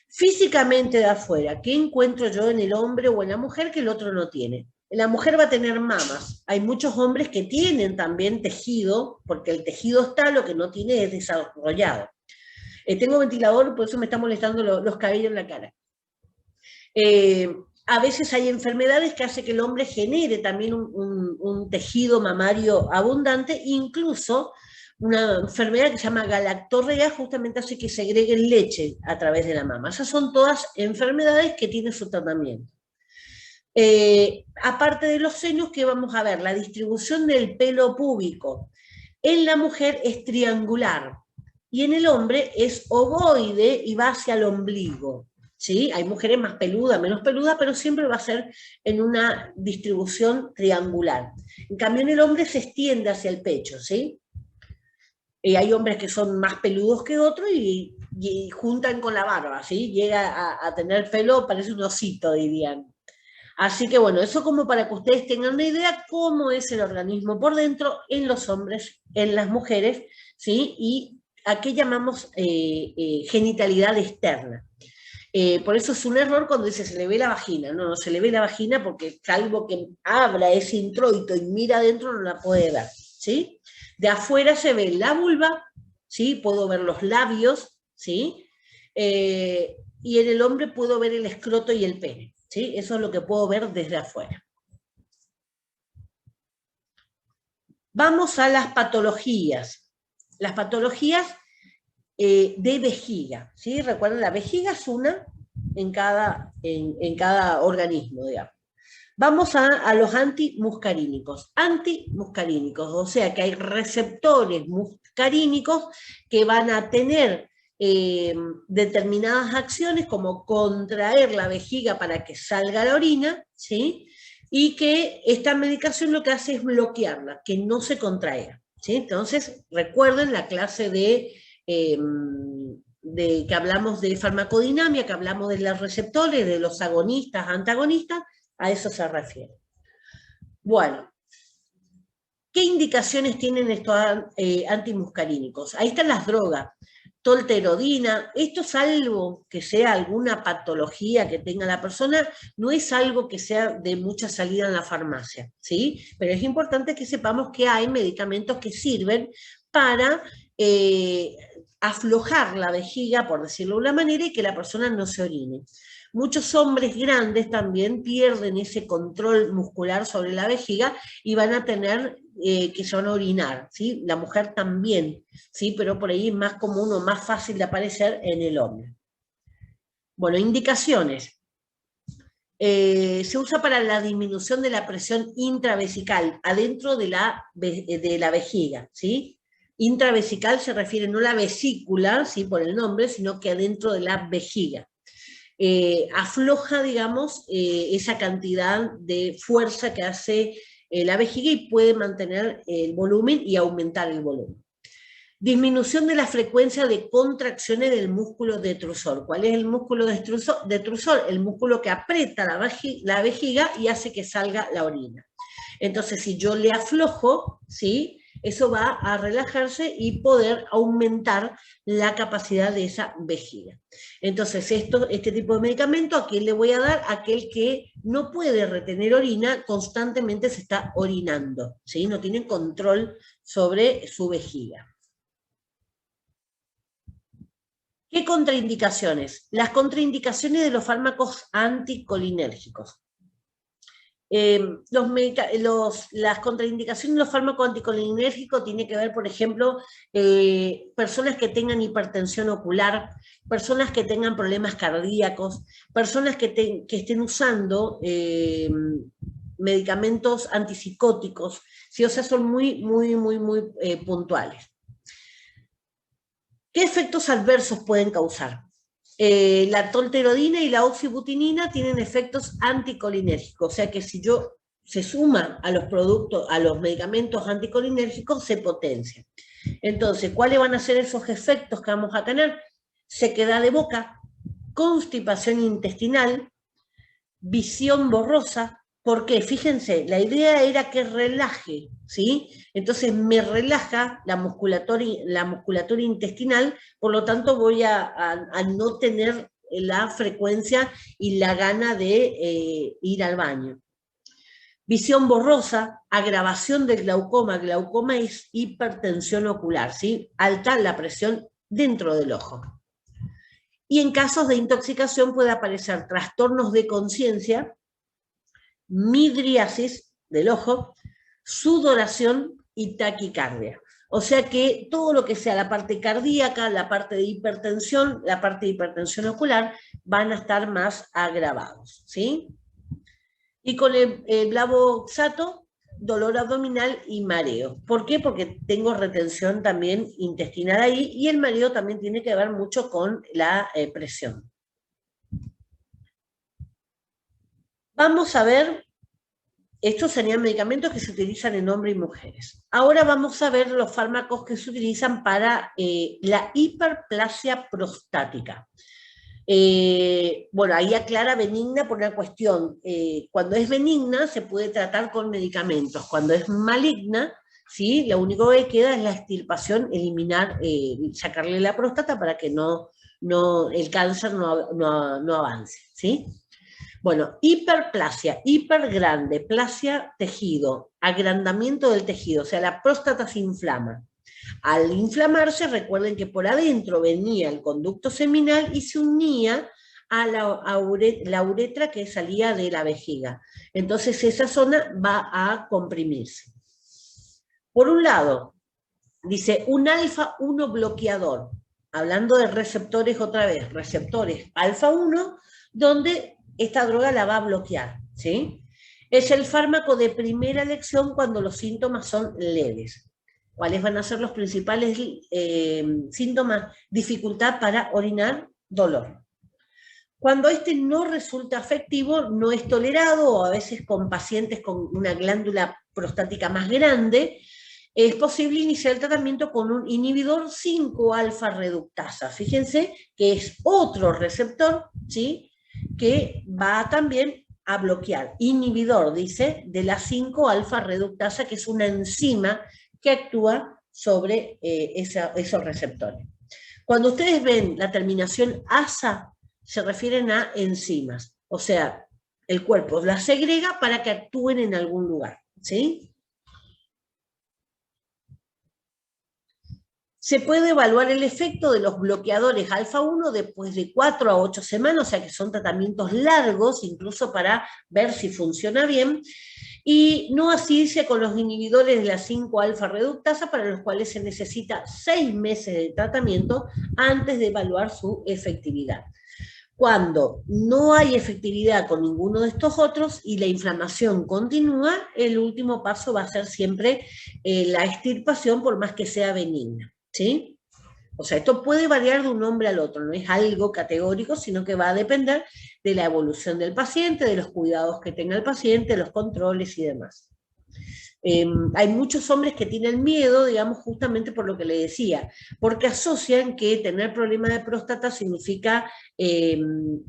Físicamente de afuera, ¿qué encuentro yo en el hombre o en la mujer que el otro no tiene? La mujer va a tener mamas. Hay muchos hombres que tienen también tejido, porque el tejido está, lo que no tiene es desarrollado. Tengo ventilador, por eso me están molestando los cabellos en la cara. A veces hay enfermedades que hacen que el hombre genere también un tejido mamario abundante, incluso una enfermedad que se llama galactorrea justamente hace que segreguen leche a través de la mama. Esas son todas enfermedades que tienen su tratamiento. Aparte de los senos, que vamos a ver, la distribución del pelo púbico. En la mujer es triangular y en el hombre es ovoide y va hacia el ombligo. ¿Sí? Hay mujeres más peludas, menos peludas, pero siempre va a ser en una distribución triangular. En cambio, en el hombre se extiende hacia el pecho, ¿sí? Hay hombres que son más peludos que otros y juntan con la barba, ¿sí? Llega a tener pelo, parece un osito, dirían. Así que bueno, eso como para que ustedes tengan una idea cómo es el organismo por dentro en los hombres, en las mujeres, ¿sí? Y a qué llamamos genitalidad externa. Por eso es un error cuando dice se le ve la vagina. No, no se le ve la vagina porque salvo que abra ese introito y mira adentro no la puede ver, ¿sí? De afuera se ve la vulva, ¿sí? Puedo ver los labios, ¿sí? Y en el hombre puedo ver el escroto y el pene, ¿sí? Eso es lo que puedo ver desde afuera. Vamos a las patologías. Las patologías de vejiga, ¿sí? Recuerden, la vejiga es una en cada organismo, digamos. Vamos a los antimuscarínicos. Antimuscarínicos, o sea que hay receptores muscarínicos que van a tener determinadas acciones como contraer la vejiga para que salga la orina, ¿sí? Y que esta medicación lo que hace es bloquearla, que no se contraiga, ¿sí? Entonces, recuerden la clase de que hablamos de farmacodinamia, que hablamos de los receptores, de los agonistas, antagonistas, a eso se refiere. Bueno, ¿qué indicaciones tienen estos antimuscarínicos? Ahí están las drogas. Tolterodina, esto salvo que sea alguna patología que tenga la persona, no es algo que sea de mucha salida en la farmacia, ¿sí? Pero es importante que sepamos que hay medicamentos que sirven para aflojar la vejiga, por decirlo de una manera, y que la persona no se orine. Muchos hombres grandes también pierden ese control muscular sobre la vejiga y van a tener que se van a orinar, ¿sí? La mujer también, ¿sí? Pero por ahí es más común o más fácil de aparecer en el hombre. Bueno, indicaciones. Se usa para la disminución de la presión intravesical adentro de la vejiga, ¿sí? Intravesical se refiere no a la vesícula, ¿sí? Por el nombre, sino que adentro de la vejiga. Afloja, digamos, esa cantidad de fuerza que hace la vejiga y puede mantener el volumen y aumentar el volumen. Disminución de la frecuencia de contracciones del músculo detrusor. ¿Cuál es el músculo detrusor? El músculo que aprieta la vejiga y hace que salga la orina. Entonces, si yo le aflojo, ¿sí?, eso va a relajarse y poder aumentar la capacidad de esa vejiga. Entonces, este tipo de medicamento, ¿a quién le voy a dar? Aquel que no puede retener orina, constantemente se está orinando, ¿sí? No tiene control sobre su vejiga. ¿Qué contraindicaciones? Las contraindicaciones de los fármacos anticolinérgicos. Las contraindicaciones de los fármacos anticolinérgicos tienen que ver, por ejemplo, personas que tengan hipertensión ocular, personas que tengan problemas cardíacos, personas que estén usando medicamentos antipsicóticos, ¿sí? O sea, son muy puntuales. ¿Qué efectos adversos pueden causar? La tolterodina y la oxibutinina tienen efectos anticolinérgicos, o sea que si se suma a los productos, a los medicamentos anticolinérgicos, se potencia. Entonces, ¿cuáles van a ser esos efectos que vamos a tener? Sequedad de boca, constipación intestinal, visión borrosa. ¿Por qué? Fíjense, la idea era que relaje, ¿sí? Entonces me relaja la musculatura intestinal, por lo tanto voy a no tener la frecuencia y la gana de ir al baño. Visión borrosa, agravación del glaucoma. Glaucoma es hipertensión ocular, ¿sí? Alta la presión dentro del ojo. Y en casos de intoxicación puede aparecer trastornos de conciencia, midriasis del ojo, sudoración y taquicardia. O sea que todo lo que sea la parte cardíaca, la parte de hipertensión ocular, van a estar más agravados, ¿sí? Y con el Blavoxato, dolor abdominal y mareo. ¿Por qué? Porque tengo retención también intestinal ahí, y el mareo también tiene que ver mucho con la presión. Vamos a ver, estos serían medicamentos que se utilizan en hombres y mujeres. Ahora vamos a ver los fármacos que se utilizan para la hiperplasia prostática. Bueno, ahí aclara benigna por una cuestión. Cuando es benigna se puede tratar con medicamentos. Cuando es maligna, ¿sí?, lo único que queda es la extirpación, eliminar, sacarle la próstata para que el cáncer no avance, ¿sí? Bueno, hiperplasia, hipergrande, plasia tejido, agrandamiento del tejido, o sea, la próstata se inflama. Al inflamarse, recuerden que por adentro venía el conducto seminal y se unía a la uretra que salía de la vejiga. Entonces esa zona va a comprimirse. Por un lado, dice un alfa-1 bloqueador, hablando de receptores otra vez, receptores alfa-1, donde esta droga la va a bloquear, ¿sí? Es el fármaco de primera elección cuando los síntomas son leves. ¿Cuáles van a ser los principales síntomas? Dificultad para orinar, dolor. Cuando este no resulta efectivo, no es tolerado, o a veces con pacientes con una glándula prostática más grande, es posible iniciar el tratamiento con un inhibidor 5-alfa reductasa. Fíjense que es otro receptor, ¿sí?, que va también a bloquear. Inhibidor, dice, de la 5-alfa reductasa, que es una enzima que actúa sobre esos receptores. Cuando ustedes ven la terminación asa, se refieren a enzimas. O sea, el cuerpo las segrega para que actúen en algún lugar, ¿sí? Se puede evaluar el efecto de los bloqueadores alfa-1 después de 4 a 8 semanas, o sea que son tratamientos largos, incluso para ver si funciona bien, y no así dice con los inhibidores de la 5-alfa reductasa, para los cuales se necesita 6 meses de tratamiento antes de evaluar su efectividad. Cuando no hay efectividad con ninguno de estos otros y la inflamación continúa, el último paso va a ser siempre la extirpación, por más que sea benigna, ¿sí? O sea, esto puede variar de un hombre al otro, no es algo categórico, sino que va a depender de la evolución del paciente, de los cuidados que tenga el paciente, los controles y demás. Hay muchos hombres que tienen miedo, digamos, justamente por lo que le decía, porque asocian que tener problema de próstata significa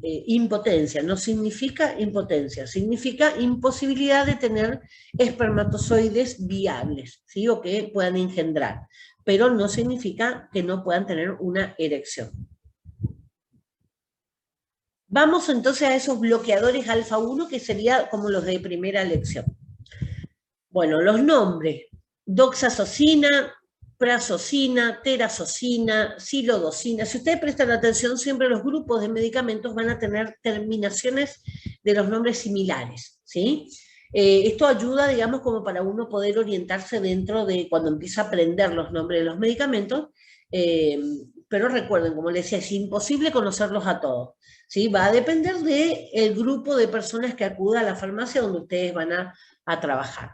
impotencia. No significa impotencia, significa imposibilidad de tener espermatozoides viables, ¿sí?, o que puedan engendrar, pero no significa que no puedan tener una erección. Vamos entonces a esos bloqueadores alfa-1, que sería como los de primera elección. Bueno, los nombres: doxazocina, prazosina, terazocina, silodocina. Si ustedes prestan atención, siempre los grupos de medicamentos van a tener terminaciones de los nombres similares, ¿sí? Esto ayuda, digamos, como para uno poder orientarse dentro de cuando empieza a aprender los nombres de los medicamentos, pero recuerden, como les decía, es imposible conocerlos a todos, ¿sí? Va a depender del grupo de personas que acuda a la farmacia donde ustedes van a trabajar.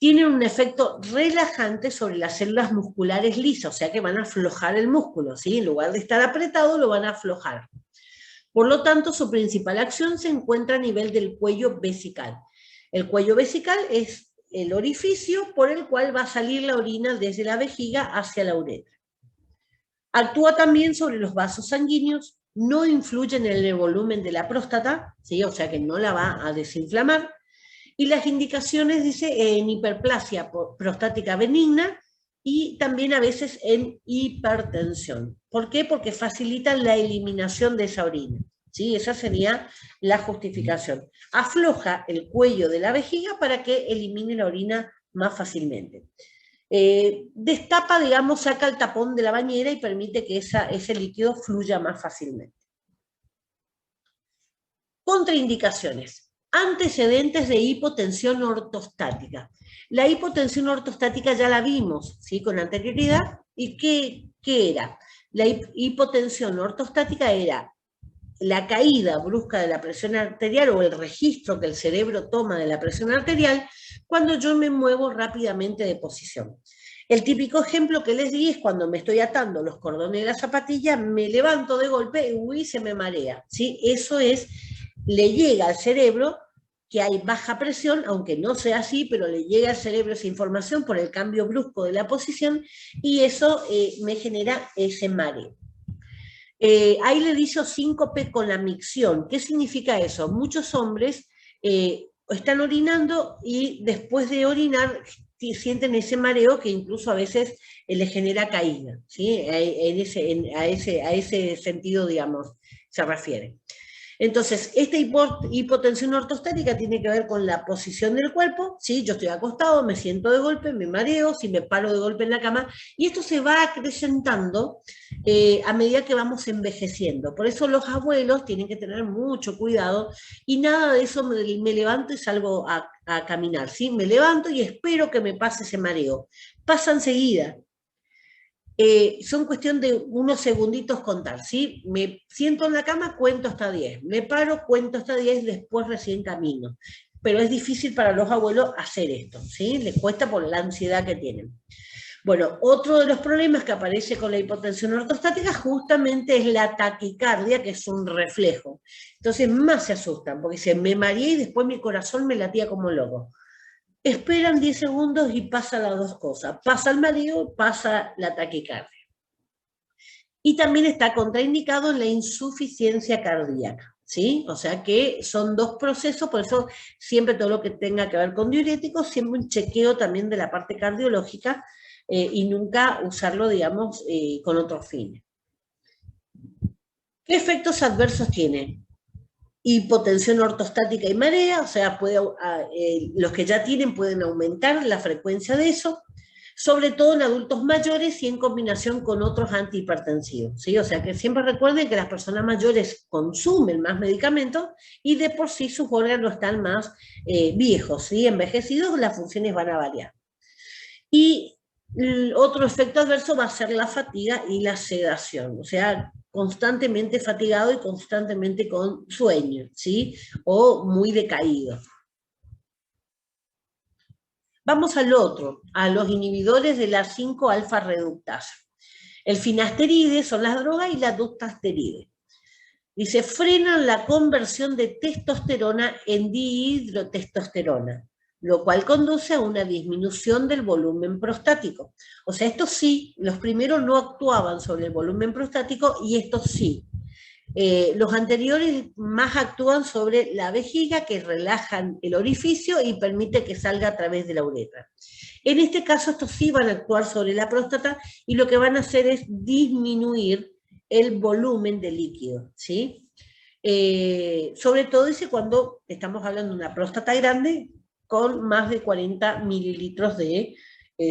Tienen un efecto relajante sobre las células musculares lisas, o sea que van a aflojar el músculo, ¿sí? En lugar de estar apretado, lo van a aflojar. Por lo tanto, su principal acción se encuentra a nivel del cuello vesical. El cuello vesical es el orificio por el cual va a salir la orina desde la vejiga hacia la uretra. Actúa también sobre los vasos sanguíneos, no influye en el volumen de la próstata, ¿sí?, o sea que no la va a desinflamar. Y las indicaciones, dice, en hiperplasia prostática benigna y también a veces en hipertensión. ¿Por qué? Porque facilitan la eliminación de esa orina, ¿sí? Esa sería la justificación. Afloja el cuello de la vejiga para que elimine la orina más fácilmente. Destapa, digamos, saca el tapón de la bañera y permite que ese líquido fluya más fácilmente. Contraindicaciones. Antecedentes de hipotensión ortostática. La hipotensión ortostática ya la vimos, ¿sí?, con anterioridad. ¿Y qué era? La hipotensión ortostática era la caída brusca de la presión arterial, o el registro que el cerebro toma de la presión arterial cuando yo me muevo rápidamente de posición. El típico ejemplo que les di es cuando me estoy atando los cordones de la zapatilla, me levanto de golpe y se me marea, ¿sí? Eso es, le llega al cerebro que hay baja presión, aunque no sea así, pero le llega al cerebro esa información por el cambio brusco de la posición, y eso me genera ese mareo. Ahí le dice síncope con la micción. ¿Qué significa eso? Muchos hombres están orinando y después de orinar sienten ese mareo que incluso a veces les genera caída, ¿sí? A ese sentido, digamos, se refiere. Entonces, esta hipotensión ortostática tiene que ver con la posición del cuerpo, ¿sí? Yo estoy acostado, me siento de golpe, me mareo, si me paro de golpe en la cama, y esto se va acrecentando a medida que vamos envejeciendo. Por eso los abuelos tienen que tener mucho cuidado, y nada de eso me levanto y salgo a caminar, ¿sí? Me levanto y espero que me pase ese mareo. Pasa enseguida. Son cuestión de unos segunditos contar, ¿sí? Me siento en la cama, cuento hasta 10, me paro, cuento hasta 10, después recién camino. Pero es difícil para los abuelos hacer esto, ¿sí? Les cuesta por la ansiedad que tienen. Bueno, otro de los problemas que aparece con la hipotensión ortostática justamente es la taquicardia, que es un reflejo. Entonces más se asustan, porque se me mareé y después mi corazón me latía como loco. esperan 10 segundos y pasa las dos cosas. Pasa el mareo, pasa la taquicardia. Y también está contraindicado la insuficiencia cardíaca, ¿sí? O sea que son dos procesos, por eso siempre todo lo que tenga que ver con diuréticos, siempre un chequeo también de la parte cardiológica y nunca usarlo, digamos, con otros fines. ¿Qué efectos adversos tiene? Hipotensión ortostática y marea, o sea, los que ya tienen pueden aumentar la frecuencia de eso, sobre todo en adultos mayores y en combinación con otros antihipertensivos, ¿sí? O sea, que siempre recuerden que las personas mayores consumen más medicamentos y de por sí sus órganos están más viejos, ¿sí? Envejecidos, las funciones van a variar. Y otro efecto adverso va a ser la fatiga y la sedación, o sea, constantemente fatigado y constantemente con sueño, ¿sí? O muy decaído. Vamos al otro, a los inhibidores de la 5-alfa reductasa. El finasteride son las drogas y la dutasteride. Dice, frenan la conversión de testosterona en dihidrotestosterona, lo cual conduce a una disminución del volumen prostático. O sea, estos sí, los primeros no actuaban sobre el volumen prostático y estos sí. Los anteriores más actúan sobre la vejiga, que relajan el orificio y permite que salga a través de la uretra. En este caso, estos sí van a actuar sobre la próstata y lo que van a hacer es disminuir el volumen de líquido, ¿sí? Sobre todo dice cuando estamos hablando de una próstata grande con más de 40 mililitros de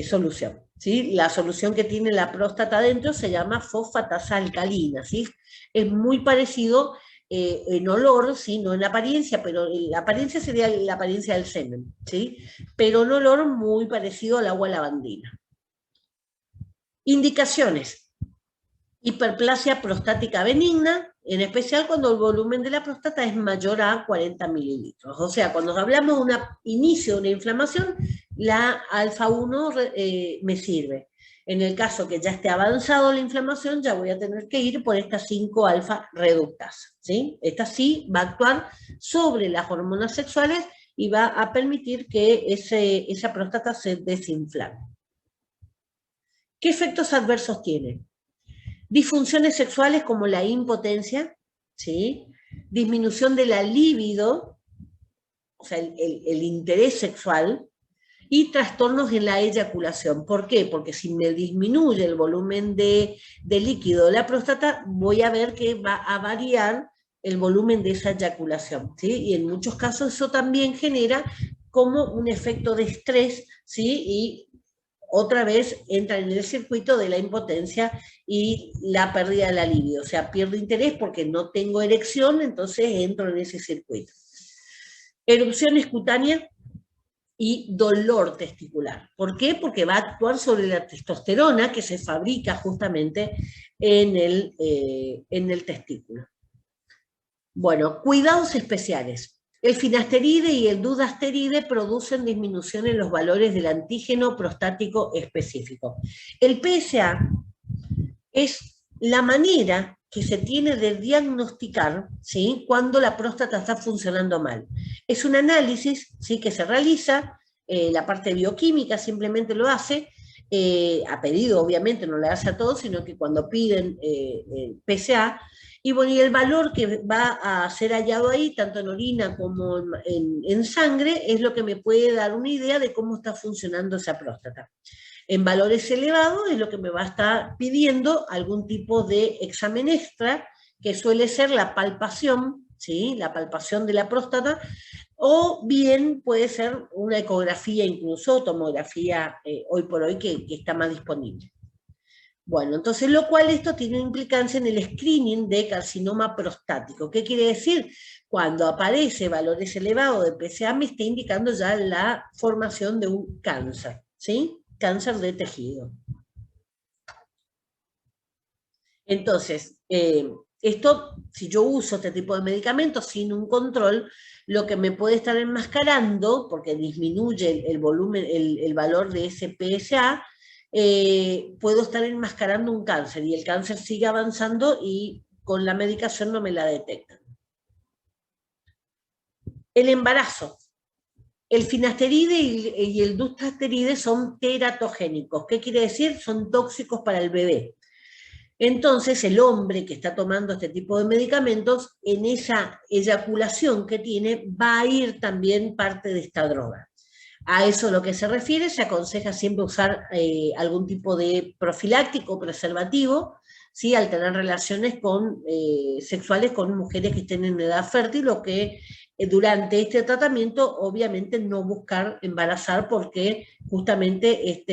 solución, ¿sí? La solución que tiene la próstata adentro se llama fosfatasa alcalina, ¿sí? Es muy parecido en olor, ¿sí? No en apariencia, pero la apariencia sería la apariencia del semen, ¿sí? Pero en olor muy parecido al agua lavandina. Indicaciones: hiperplasia prostática benigna, en especial cuando el volumen de la próstata es mayor a 40 mililitros. O sea, cuando hablamos de un inicio de una inflamación, la alfa-1 me sirve. En el caso que ya esté avanzado la inflamación, ya voy a tener que ir por esta 5-alfa reductasa, ¿sí? Esta sí va a actuar sobre las hormonas sexuales y va a permitir que esa próstata se desinflame. ¿Qué efectos adversos tiene? Disfunciones sexuales como la impotencia, ¿sí? Disminución de la libido, o sea, el interés sexual, y trastornos en la eyaculación. ¿Por qué? Porque si me disminuye el volumen de líquido de la próstata, voy a ver que va a variar el volumen de esa eyaculación, ¿sí? Y en muchos casos eso también genera como un efecto de estrés, ¿sí? Y otra vez entra en el circuito de la impotencia y la pérdida de la libido. O sea, pierdo interés porque no tengo erección, entonces entro en ese circuito. Erupciones cutáneas y dolor testicular. ¿Por qué? Porque va a actuar sobre la testosterona que se fabrica justamente en el testículo. Bueno, cuidados especiales. El finasteride y el dudasteride producen disminución en los valores del antígeno prostático específico. El PSA es la manera que se tiene de diagnosticar, ¿sí?, cuando la próstata está funcionando mal. Es un análisis, ¿sí?, que se realiza, la parte bioquímica simplemente lo hace, a pedido obviamente, no le hace a todos, sino que cuando piden PSA, y bueno, y el valor que va a ser hallado ahí, tanto en orina como en sangre, es lo que me puede dar una idea de cómo está funcionando esa próstata. En valores elevados es lo que me va a estar pidiendo algún tipo de examen extra, que suele ser la palpación, ¿sí?, la palpación de la próstata, o bien puede ser una ecografía, incluso tomografía, hoy por hoy que está más disponible. Bueno, entonces lo cual esto tiene implicancia en el screening de carcinoma prostático. ¿Qué quiere decir? Cuando aparece valores elevados de PSA me está indicando ya la formación de un cáncer, ¿sí? Cáncer de tejido. Entonces, esto, si yo uso este tipo de medicamentos sin un control, lo que me puede estar enmascarando, porque disminuye el volumen, el valor de ese PSA, puedo estar enmascarando un cáncer y el cáncer sigue avanzando y con la medicación no me la detectan. El embarazo. El finasteride y el dutasteride son teratogénicos. ¿Qué quiere decir? Son tóxicos para el bebé. Entonces, el hombre que está tomando este tipo de medicamentos, en esa eyaculación que tiene, va a ir también parte de esta droga. A eso a lo que se refiere, se aconseja siempre usar algún tipo de profiláctico, preservativo, ¿sí? Al tener relaciones sexuales con mujeres que estén en edad fértil o que durante este tratamiento, obviamente no buscar embarazar porque justamente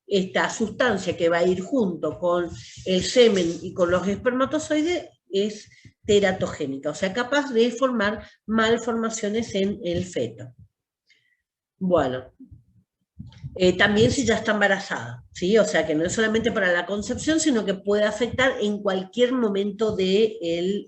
esta sustancia que va a ir junto con el semen y con los espermatozoides es teratogénica, o sea, capaz de formar malformaciones en el feto. Bueno, también si ya está embarazada, ¿sí? O sea, que no es solamente para la concepción, sino que puede afectar en cualquier momento del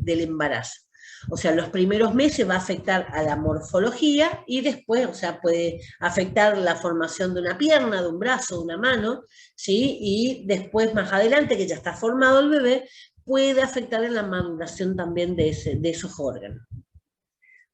embarazo. O sea, los primeros meses va a afectar a la morfología y después, o sea, puede afectar la formación de una pierna, de un brazo, de una mano, ¿sí? Y después, más adelante, que ya está formado el bebé, puede afectar en la maduración también de esos órganos.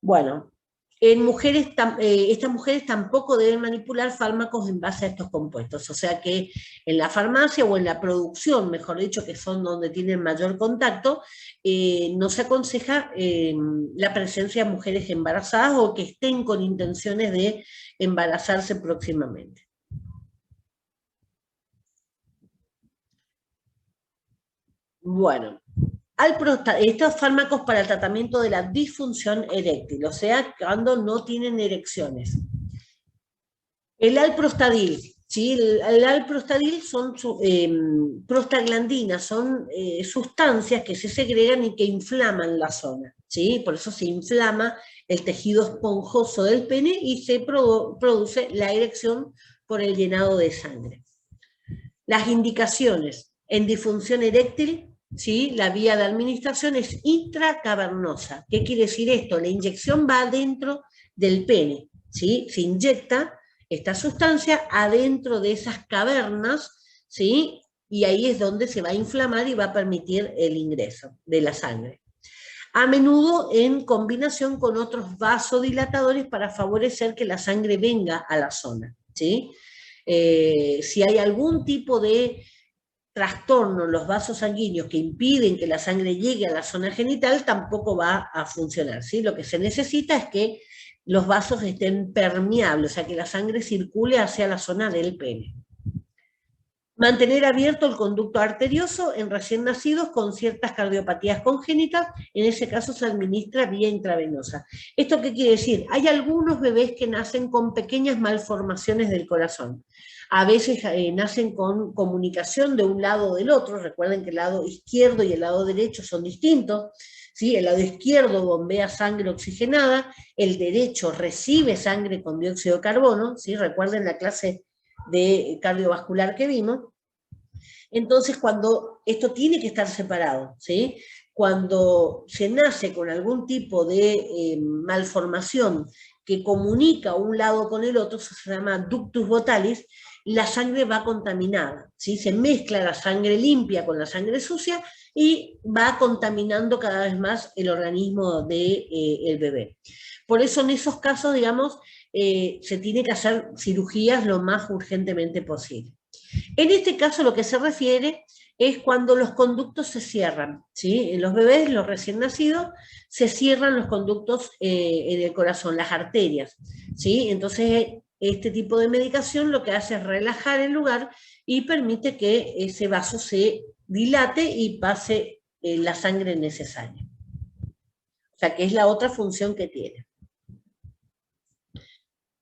Bueno, en mujeres, estas mujeres tampoco deben manipular fármacos en base a estos compuestos, o sea que en la farmacia o en la producción, mejor dicho, que son donde tienen mayor contacto, no se aconseja la presencia de mujeres embarazadas o que estén con intenciones de embarazarse próximamente. Bueno, estos fármacos para el tratamiento de la disfunción eréctil, o sea, cuando no tienen erecciones. El alprostadil, ¿sí? El alprostadil son prostaglandinas, son sustancias que se segregan y que inflaman la zona, ¿sí? Por eso se inflama el tejido esponjoso del pene y se produce la erección por el llenado de sangre. Las indicaciones en disfunción eréctil, ¿sí? La vía de administración es intracavernosa. ¿Qué quiere decir esto? La inyección va adentro del pene, ¿sí? Se inyecta esta sustancia adentro de esas cavernas, ¿sí? Y ahí es donde se va a inflamar y va a permitir el ingreso de la sangre. A menudo en combinación con otros vasodilatadores para favorecer que la sangre venga a la zona, ¿sí? Si hay algún tipo de trastorno en los vasos sanguíneos que impiden que la sangre llegue a la zona genital, tampoco va a funcionar, ¿sí? Lo que se necesita es que los vasos estén permeables, o sea, que la sangre circule hacia la zona del pene. Mantener abierto el conducto arterioso en recién nacidos con ciertas cardiopatías congénitas, en ese caso se administra vía intravenosa. ¿Esto qué quiere decir? Hay algunos bebés que nacen con pequeñas malformaciones del corazón. A veces nacen con comunicación de un lado o del otro. Recuerden que el lado izquierdo y el lado derecho son distintos, ¿sí? El lado izquierdo bombea sangre oxigenada, el derecho recibe sangre con dióxido de carbono, ¿sí? Recuerden la clase de cardiovascular que vimos. Entonces, cuando esto tiene que estar separado, ¿sí? Cuando se nace con algún tipo de malformación que comunica un lado con el otro, se llama ductus botalis, la sangre va contaminada, ¿sí? Se mezcla la sangre limpia con la sangre sucia y va contaminando cada vez más el organismo del bebé. Por eso en esos casos, digamos, se tiene que hacer cirugías lo más urgentemente posible. En este caso lo que se refiere es cuando los conductos se cierran, ¿sí? En los bebés, los recién nacidos, se cierran los conductos en el corazón, las arterias, ¿sí? Entonces, este tipo de medicación lo que hace es relajar el lugar y permite que ese vaso se dilate y pase la sangre necesaria. O sea, que es la otra función que tiene.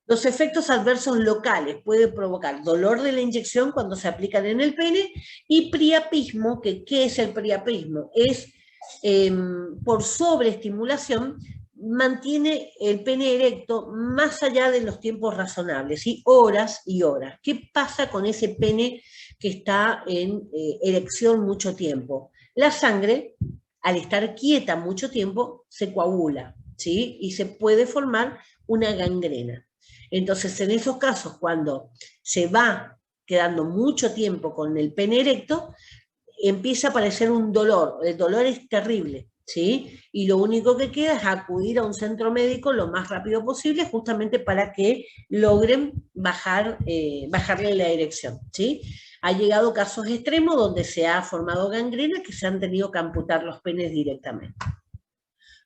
Los efectos adversos locales pueden provocar dolor de la inyección cuando se aplican en el pene y priapismo, que ¿qué es el priapismo? Es por sobreestimulación, mantiene el pene erecto más allá de los tiempos razonables, ¿sí? Horas y horas. ¿Qué pasa con ese pene que está en erección mucho tiempo? La sangre, al estar quieta mucho tiempo, se coagula, ¿sí? Y se puede formar una gangrena. Entonces, en esos casos, cuando se va quedando mucho tiempo con el pene erecto, empieza a aparecer un dolor. El dolor es terrible, ¿sí? Y lo único que queda es acudir a un centro médico lo más rápido posible, justamente para que logren bajarle la erección, ¿sí? Ha llegado casos extremos donde se ha formado gangrena que se han tenido que amputar los penes directamente.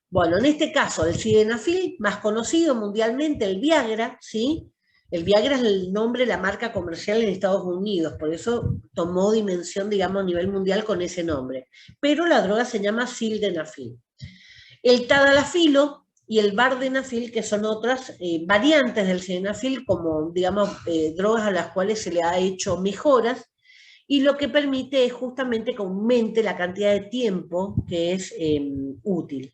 Bueno, en este caso, el sildenafil, más conocido mundialmente, el Viagra, ¿sí? El Viagra es el nombre, la marca comercial en Estados Unidos, por eso tomó dimensión, digamos, a nivel mundial con ese nombre. Pero la droga se llama sildenafil. El tadalafilo y el vardenafil, que son otras variantes del sildenafil, como, digamos, drogas a las cuales se le ha hecho mejoras, y lo que permite es justamente que aumente la cantidad de tiempo que es útil.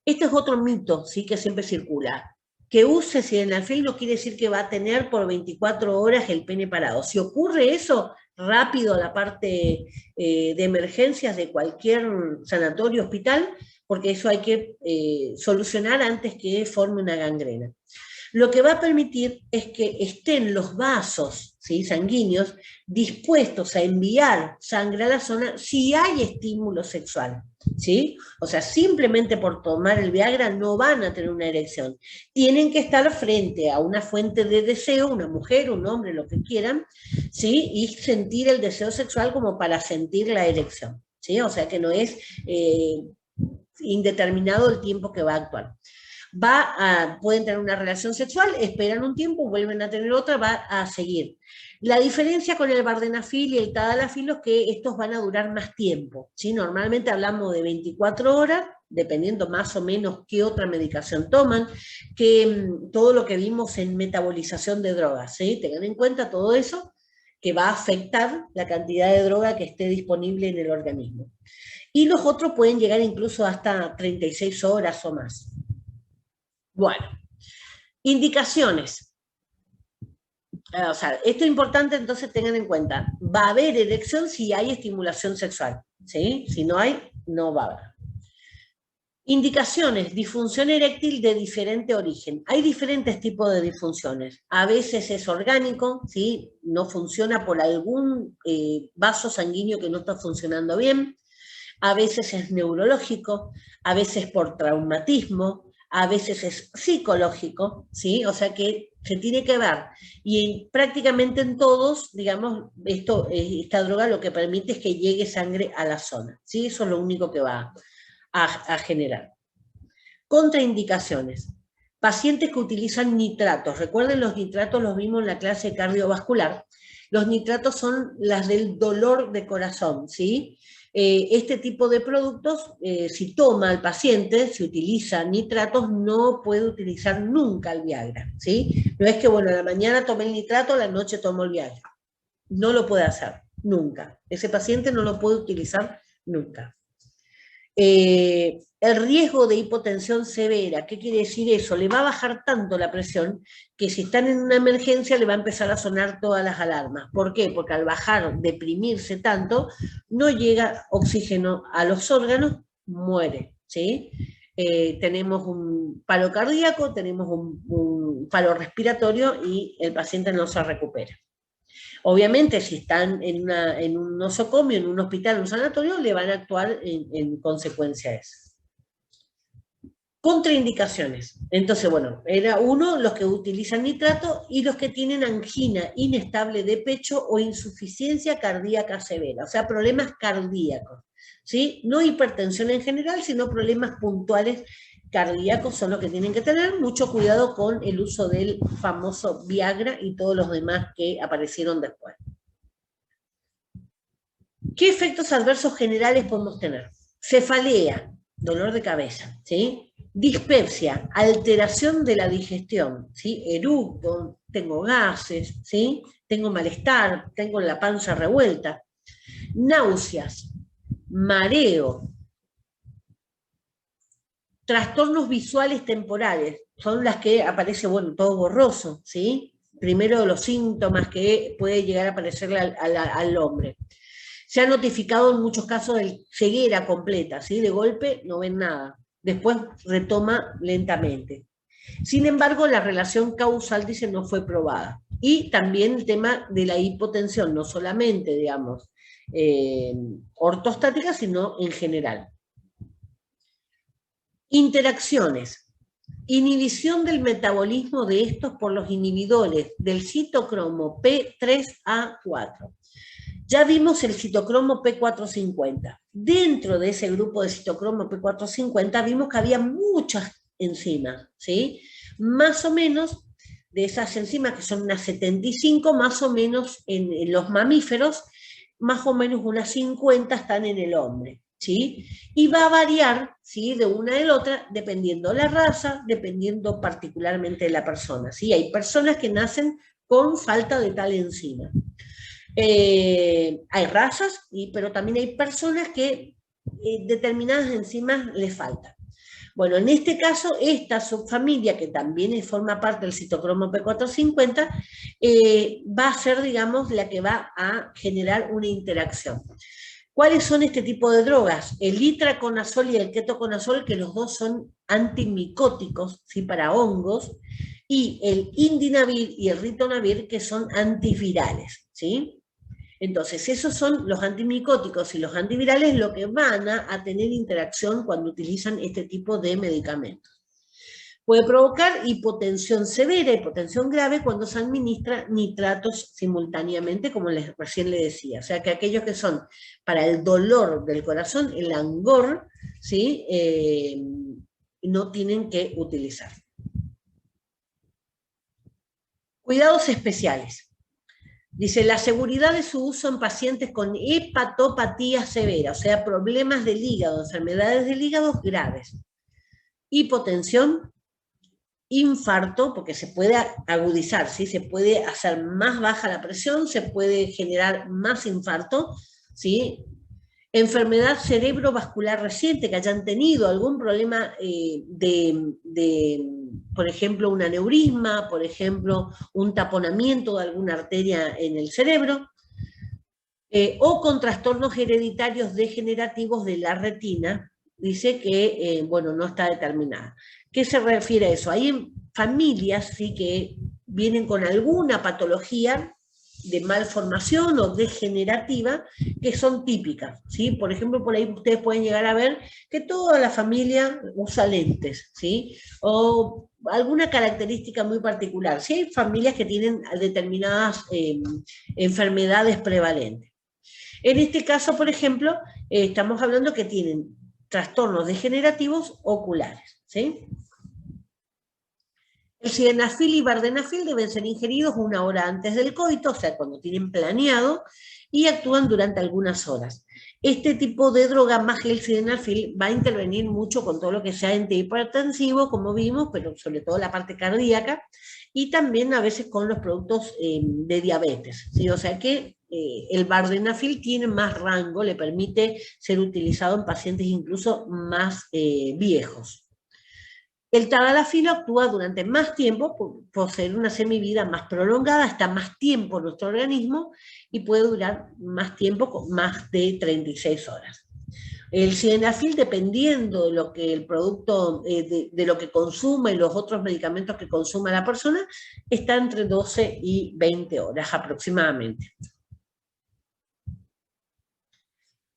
Este es otro mito, ¿sí? Que siempre circula. Que use sildenafil no quiere decir que va a tener por 24 horas el pene parado. Si ocurre eso, rápido a la parte de emergencias de cualquier sanatorio, hospital, porque eso hay que solucionar antes que forme una gangrena. Lo que va a permitir es que estén los vasos, ¿sí? Sanguíneos dispuestos a enviar sangre a la zona si hay estímulo sexual, ¿sí? O sea, simplemente por tomar el Viagra no van a tener una erección. Tienen que estar frente a una fuente de deseo, una mujer, un hombre, lo que quieran, ¿sí? Y sentir el deseo sexual como para sentir la erección, ¿sí? O sea que no es indeterminado el tiempo que va a actuar. Pueden tener una relación sexual, esperan un tiempo, vuelven a tener otra, va a seguir. La diferencia con el vardenafil y el tadalafil es que estos van a durar más tiempo, ¿sí? Normalmente hablamos de 24 horas, dependiendo más o menos qué otra medicación toman, que todo lo que vimos en metabolización de drogas, ¿sí? Tengan en cuenta todo eso, que va a afectar la cantidad de droga que esté disponible en el organismo. Y los otros pueden llegar incluso hasta 36 horas o más. Bueno, indicaciones. O sea, esto es importante, entonces tengan en cuenta. Va a haber erección si hay estimulación sexual, ¿sí? Si no hay, no va a haber. Indicaciones, disfunción eréctil de diferente origen. Hay diferentes tipos de disfunciones. A veces es orgánico, ¿sí? No funciona por algún vaso sanguíneo que no está funcionando bien. A veces es neurológico, a veces por traumatismo, a veces es psicológico, ¿sí? O sea que se tiene que ver. Y prácticamente en todos, digamos, esta droga lo que permite es que llegue sangre a la zona, ¿sí? Eso es lo único que va a generar. Contraindicaciones. Pacientes que utilizan nitratos. Recuerden, los nitratos los vimos en la clase cardiovascular. Los nitratos son las del dolor de corazón, ¿sí? Este tipo de productos, si toma el paciente, si utiliza nitratos, no puede utilizar nunca el Viagra, ¿sí? No es que, bueno, a la mañana tomé el nitrato, a la noche tomo el Viagra. No lo puede hacer, nunca. Ese paciente no lo puede utilizar nunca. El riesgo de hipotensión severa, ¿qué quiere decir eso? Le va a bajar tanto la presión que si están en una emergencia le va a empezar a sonar todas las alarmas. ¿Por qué? Porque al bajar, deprimirse tanto, no llega oxígeno a los órganos, muere, ¿sí? Tenemos un paro cardíaco, tenemos un paro respiratorio y el paciente no se recupera. Obviamente, si están en un nosocomio, en un hospital, en un sanatorio, le van a actuar en consecuencia a eso. Contraindicaciones. Entonces, bueno, era uno, los que utilizan nitrato y los que tienen angina inestable de pecho o insuficiencia cardíaca severa, o sea, problemas cardíacos, ¿sí? No hipertensión en general, sino problemas puntuales cardíacos son los que tienen que tener. Mucho cuidado con el uso del famoso Viagra y todos los demás que aparecieron después. ¿Qué efectos adversos generales podemos tener? Cefalea, dolor de cabeza, ¿sí? Dispepsia, alteración de la digestión, ¿sí? Eructo, tengo gases, ¿sí? Tengo malestar, tengo la panza revuelta. Náuseas, mareo, trastornos visuales temporales, son las que aparece, bueno, todo borroso, ¿sí? Primero los síntomas que puede llegar a aparecerle al hombre. Se ha notificado en muchos casos de ceguera completa, ¿sí? De golpe no ven nada, después retoma lentamente. Sin embargo, la relación causal, dice, no fue probada. Y también el tema de la hipotensión, no solamente, digamos, ortostática, sino en general. Interacciones. Inhibición del metabolismo de estos por los inhibidores del citocromo P3A4. Ya vimos el citocromo P450. Dentro de ese grupo de citocromo P450 vimos que había muchas enzimas, ¿sí? Más o menos de esas enzimas, que son unas 75, más o menos en los mamíferos, más o menos unas 50 están en el hombre, ¿sí? Y va a variar, ¿sí?, de una de la otra, dependiendo de la raza, dependiendo particularmente de la persona, ¿sí? Hay personas que nacen con falta de tal enzima. Hay razas, pero también hay personas que determinadas enzimas les faltan. Bueno, en este caso, esta subfamilia, que también forma parte del citocromo P450, va a ser, digamos, la que va a generar una interacción. ¿Cuáles son este tipo de drogas? El itraconazol y el ketoconazol, que los dos son antimicóticos, ¿sí?, para hongos, y el indinavir y el ritonavir, que son antivirales, ¿sí? Entonces, esos son los antimicóticos y los antivirales, lo que van a tener interacción cuando utilizan este tipo de medicamentos. Puede provocar hipotensión severa, hipotensión grave, cuando se administra nitratos simultáneamente, como recién le decía. O sea, que aquellos que son para el dolor del corazón, el angor, ¿sí?, no tienen que utilizar. Cuidados especiales. Dice, la seguridad de su uso en pacientes con hepatopatía severa, o sea, problemas del hígado, enfermedades del hígado graves, hipotensión, infarto, porque se puede agudizar, ¿sí?, se puede hacer más baja la presión, se puede generar más infarto, ¿sí?, enfermedad cerebrovascular reciente, que hayan tenido algún problema por ejemplo, un aneurisma, por ejemplo, un taponamiento de alguna arteria en el cerebro, o con trastornos hereditarios degenerativos de la retina. Dice que, bueno, no está determinada. ¿Qué se refiere a eso? Hay familias, sí, que vienen con alguna patología de malformación o degenerativa que son típicas, ¿sí? Por ejemplo, por ahí ustedes pueden llegar a ver que toda la familia usa lentes, ¿sí?, o alguna característica muy particular. Sí, hay familias que tienen determinadas enfermedades prevalentes. En este caso, por ejemplo, estamos hablando que tienen trastornos degenerativos oculares, ¿sí? El sildenafil y vardenafil deben ser ingeridos 1 hora antes del coito, o sea, cuando tienen planeado, y actúan durante algunas horas. Este tipo de droga, más que el sildenafil, va a intervenir mucho con todo lo que sea antihipertensivo, como vimos, pero sobre todo la parte cardíaca, y también a veces con los productos de diabetes, ¿sí? O sea que el vardenafil tiene más rango, le permite ser utilizado en pacientes incluso más viejos. El tadalafilo actúa durante más tiempo, por poseer una semivida más prolongada, está más tiempo en nuestro organismo y puede durar más tiempo, más de 36 horas. El sildenafil, dependiendo de lo que el producto, de lo que consuma y los otros medicamentos que consuma la persona, está entre 12 y 20 horas aproximadamente.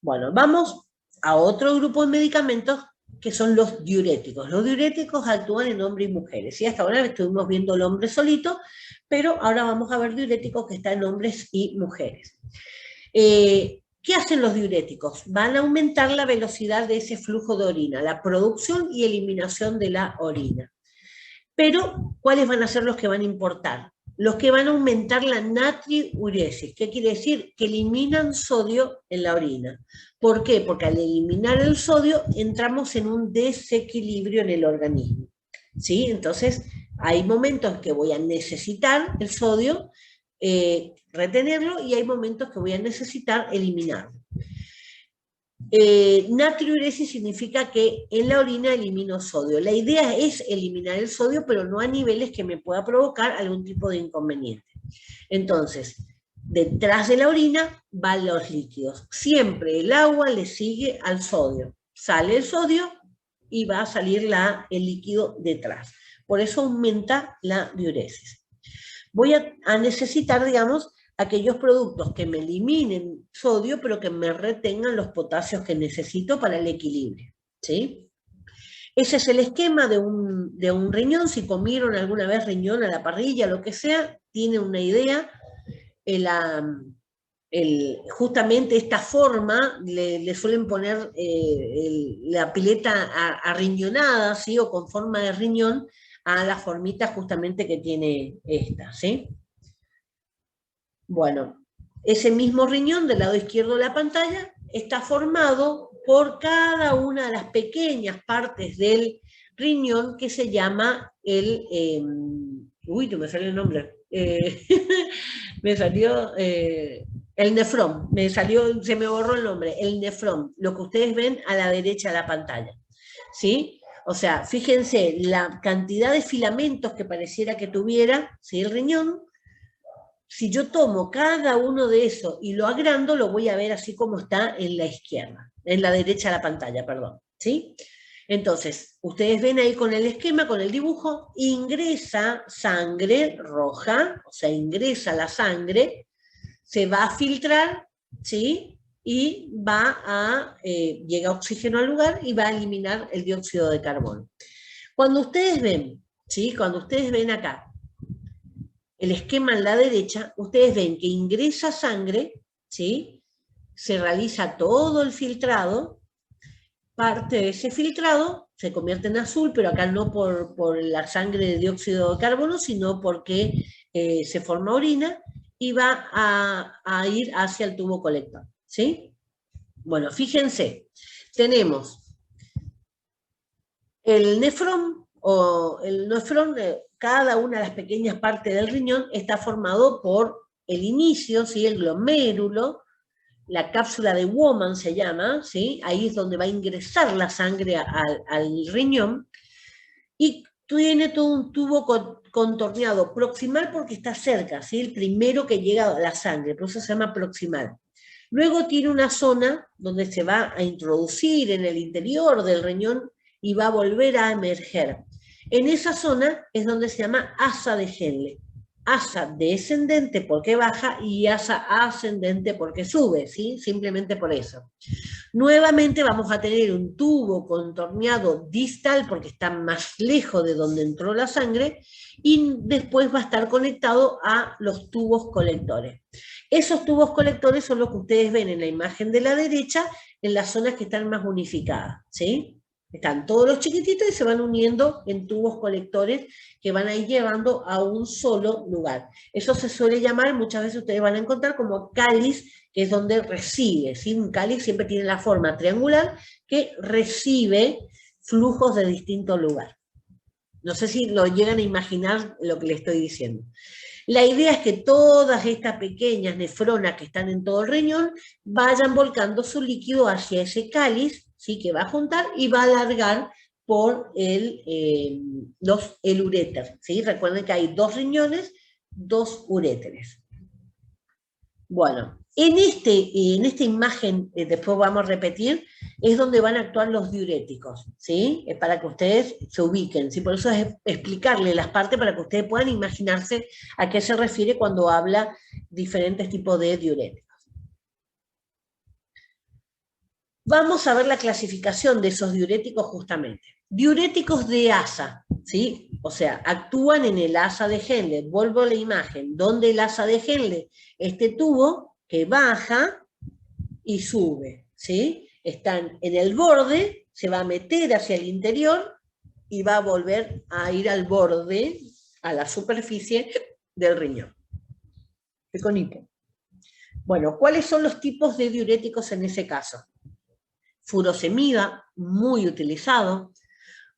Bueno, vamos a otro grupo de medicamentos que son los diuréticos. Los diuréticos actúan en hombres y mujeres, ¿sí? Hasta ahora estuvimos viendo el hombre solito, pero ahora vamos a ver diuréticos que están en hombres y mujeres. ¿Qué hacen los diuréticos? Van a aumentar la velocidad de ese flujo de orina, la producción y eliminación de la orina. Pero, ¿cuáles van a ser los que van a importar? Los que van a aumentar la natriuresis. ¿Qué quiere decir? Que eliminan sodio en la orina. ¿Por qué? Porque al eliminar el sodio entramos en un desequilibrio en el organismo, ¿sí? Entonces, hay momentos que voy a necesitar el sodio, retenerlo, y hay momentos que voy a necesitar eliminarlo. Natriuresis significa que en la orina elimino sodio. La idea es eliminar el sodio, pero no a niveles que me pueda provocar algún tipo de inconveniente. Entonces, detrás de la orina van los líquidos. Siempre el agua le sigue al sodio. Sale el sodio y va a salir el líquido detrás. Por eso aumenta la diuresis. Voy a necesitar, digamos, aquellos productos que me eliminen sodio, pero que me retengan los potasios que necesito para el equilibrio, ¿sí? Ese es el esquema de un riñón. Si comieron alguna vez riñón a la parrilla, lo que sea, tienen una idea. Justamente esta forma le suelen poner la pileta arriñonada, ¿sí? O con forma de riñón a la formita justamente que tiene esta, ¿sí? Bueno, ese mismo riñón del lado izquierdo de la pantalla está formado por cada una de las pequeñas partes del riñón que se llama uy, no me salió el nombre. Me salió el nefrón, se me borró el nombre, el nefrón, lo que ustedes ven a la derecha de la pantalla, ¿sí? O sea, fíjense la cantidad de filamentos que pareciera que tuviera, ¿sí? El riñón. Si yo tomo cada uno de esos y lo agrando, lo voy a ver así como está en la izquierda, en la derecha de la pantalla, perdón, ¿sí? Entonces, ustedes ven ahí con el esquema, con el dibujo, ingresa sangre roja, o sea, ingresa la sangre, se va a filtrar, ¿sí? Y llega oxígeno al lugar y va a eliminar el dióxido de carbono. Cuando ustedes ven, ¿sí? Cuando ustedes ven acá, el esquema en la derecha, ustedes ven que ingresa sangre, ¿sí? Se realiza todo el filtrado, parte de ese filtrado se convierte en azul, pero acá no por la sangre de dióxido de carbono, sino porque se forma orina y va a ir hacia el tubo colector, ¿sí? Bueno, fíjense, tenemos el nefrón, cada una de las pequeñas partes del riñón está formado por el inicio, ¿sí? El glomérulo, la cápsula de Woman se llama, ¿sí? Ahí es donde va a ingresar la sangre al riñón, y tiene todo un tubo contorneado, proximal porque está cerca, ¿sí? El primero que llega a la sangre, por eso se llama proximal. Luego tiene una zona donde se va a introducir en el interior del riñón y va a volver a emerger. En esa zona es donde se llama asa de Henle. Asa descendente porque baja y asa ascendente porque sube, ¿sí? Simplemente por eso. Nuevamente vamos a tener un tubo contorneado distal porque está más lejos de donde entró la sangre, y después va a estar conectado a los tubos colectores. Esos tubos colectores son los que ustedes ven en la imagen de la derecha, en las zonas que están más unificadas, ¿sí? Están todos los chiquititos y se van uniendo en tubos colectores que van a ir llevando a un solo lugar. Eso se suele llamar, muchas veces ustedes van a encontrar como cáliz, que es donde recibe, ¿sí? Un cáliz siempre tiene la forma triangular que recibe flujos de distinto lugar. No sé si lo llegan a imaginar lo que les estoy diciendo. La idea es que todas estas pequeñas nefronas que están en todo el riñón vayan volcando su líquido hacia ese cáliz, ¿sí? Que va a juntar y va a alargar por el uréter, ¿sí? Recuerden que hay 2 riñones, 2 uréteres. Bueno, en esta imagen, después vamos a repetir, es donde van a actuar los diuréticos, ¿sí? Es para que ustedes se ubiquen, ¿sí? Por eso es explicarle las partes para que ustedes puedan imaginarse a qué se refiere cuando habla diferentes tipos de diuréticos. Vamos a ver la clasificación de esos diuréticos justamente. Diuréticos de asa, ¿sí? O sea, actúan en el asa de Henle. Vuelvo a la imagen, donde el asa de Henle, este tubo que baja y sube, ¿sí? Están en el borde, se va a meter hacia el interior y va a volver a ir al borde, a la superficie del riñón. Bueno, ¿cuáles son los tipos de diuréticos en ese caso? Furosemida, muy utilizado,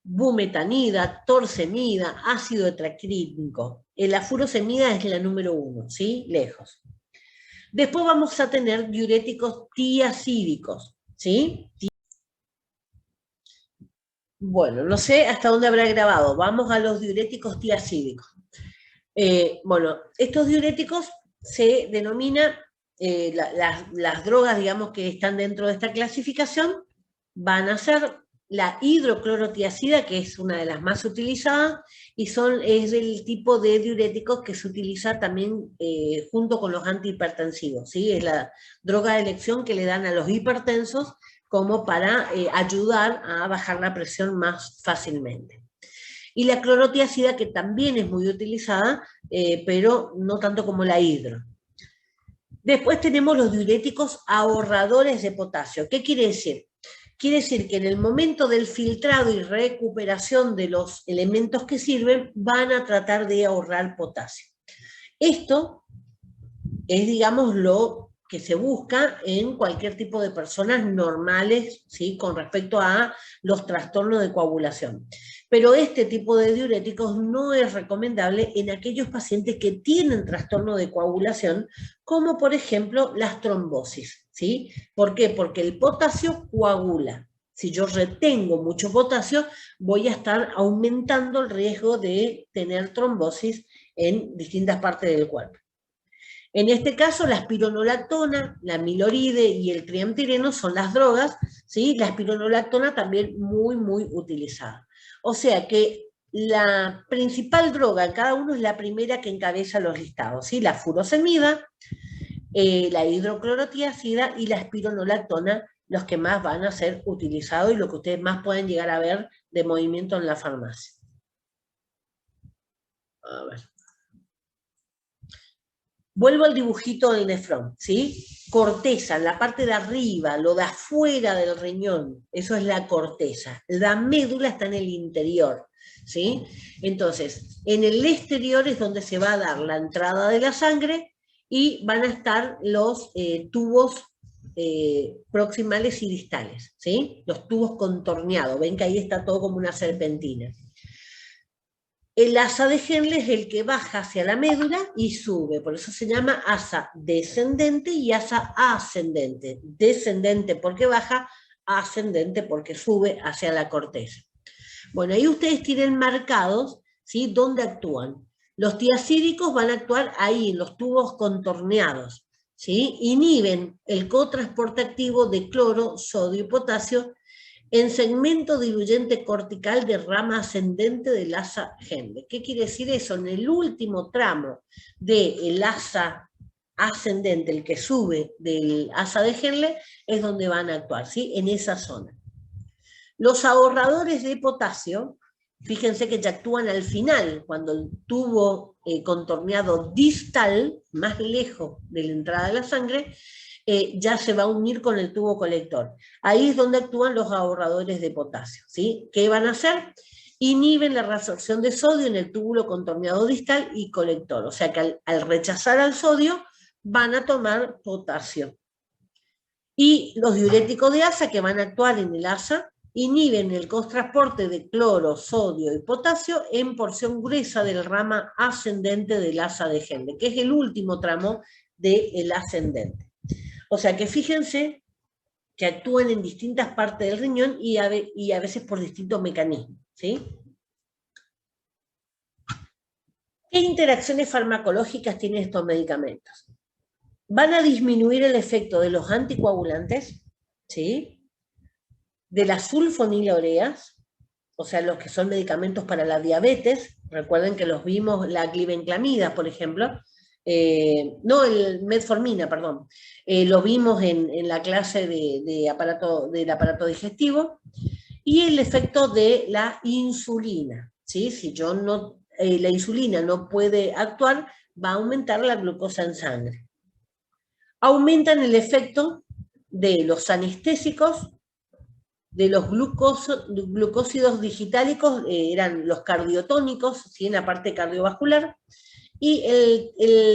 bumetanida, torsemida, ácido tetraclínico. La furosemida es la número 1, ¿sí? Lejos. Después vamos a tener diuréticos tiacídicos, ¿sí? Bueno, no sé hasta dónde habrá grabado. Vamos a los diuréticos tiacídicos. Bueno, estos diuréticos se denominan, las drogas, digamos, que están dentro de esta clasificación, van a ser la hidroclorotiazida, que es una de las más utilizadas, y es el tipo de diuréticos que se utiliza también junto con los antihipertensivos, ¿sí? Es la droga de elección que le dan a los hipertensos como para ayudar a bajar la presión más fácilmente. Y la clorotiazida, que también es muy utilizada, pero no tanto como la hidro. Después tenemos los diuréticos ahorradores de potasio. ¿Qué quiere decir? Quiere decir que en el momento del filtrado y recuperación de los elementos que sirven, van a tratar de ahorrar potasio. Esto es, digamos, lo que se busca en cualquier tipo de personas normales, ¿sí? Con respecto a los trastornos de coagulación. Pero este tipo de diuréticos no es recomendable en aquellos pacientes que tienen trastorno de coagulación, como por ejemplo las trombosis, ¿sí? ¿Por qué? Porque el potasio coagula. Si yo retengo mucho potasio, voy a estar aumentando el riesgo de tener trombosis en distintas partes del cuerpo. En este caso, la espironolactona, la miloride y el triamtireno son las drogas, ¿sí? La espironolactona también muy, muy utilizada. O sea que la principal droga en cada uno es la primera que encabeza los listados, ¿sí? La furosemida, la hidroclorotiazida y la espironolactona, los que más van a ser utilizados y lo que ustedes más pueden llegar a ver de movimiento en la farmacia. A ver. Vuelvo al dibujito del nefrón, ¿sí? Corteza, la parte de arriba, lo de afuera del riñón, eso es la corteza. La médula está en el interior, ¿sí? Entonces, en el exterior es donde se va a dar la entrada de la sangre y van a estar los tubos proximales y distales, ¿sí? Los tubos contorneados, ven que ahí está todo como una serpentina. El asa de Henle es el que baja hacia la médula y sube, por eso se llama asa descendente y asa ascendente. Descendente porque baja, ascendente porque sube hacia la corteza. Bueno, ahí ustedes tienen marcados, ¿sí?, dónde actúan. Los tiazídicos van a actuar ahí, en los tubos contorneados, ¿sí? Inhiben el cotransporte activo de cloro, sodio y potasio en segmento diluyente cortical de rama ascendente del asa Henle. ¿Qué quiere decir eso? En el último tramo del asa ascendente, el que sube del asa de Henle, es donde van a actuar, ¿sí? En esa zona. Los ahorradores de potasio, fíjense que ya actúan al final, cuando el tubo contorneado distal, más lejos de la entrada de la sangre, ya se va a unir con el tubo colector. Ahí es donde actúan los ahorradores de potasio, ¿sí? ¿Qué van a hacer? Inhiben la reabsorción de sodio en el túbulo contorneado distal y colector. O sea que al rechazar al sodio, van a tomar potasio. Y los diuréticos de asa, que van a actuar en el asa, inhiben el cotransporte de cloro, sodio y potasio en porción gruesa del rama ascendente del asa de Henle, que es el último tramo del ascendente. O sea que fíjense que actúan en distintas partes del riñón y a veces por distintos mecanismos, ¿sí? ¿Qué interacciones farmacológicas tienen estos medicamentos? Van a disminuir el efecto de los anticoagulantes, ¿sí?, de las sulfonilureas, o sea, los que son medicamentos para la diabetes. Recuerden que los vimos, la glibenclamida, por ejemplo, no, el metformina, perdón, lo vimos en la clase del aparato digestivo, y el efecto de la insulina, ¿sí? Si yo no, la insulina no puede actuar, va a aumentar la glucosa en sangre. Aumentan el efecto de los anestésicos, de los glucósidos digitálicos, eran los cardiotónicos, ¿sí?, en la parte cardiovascular, y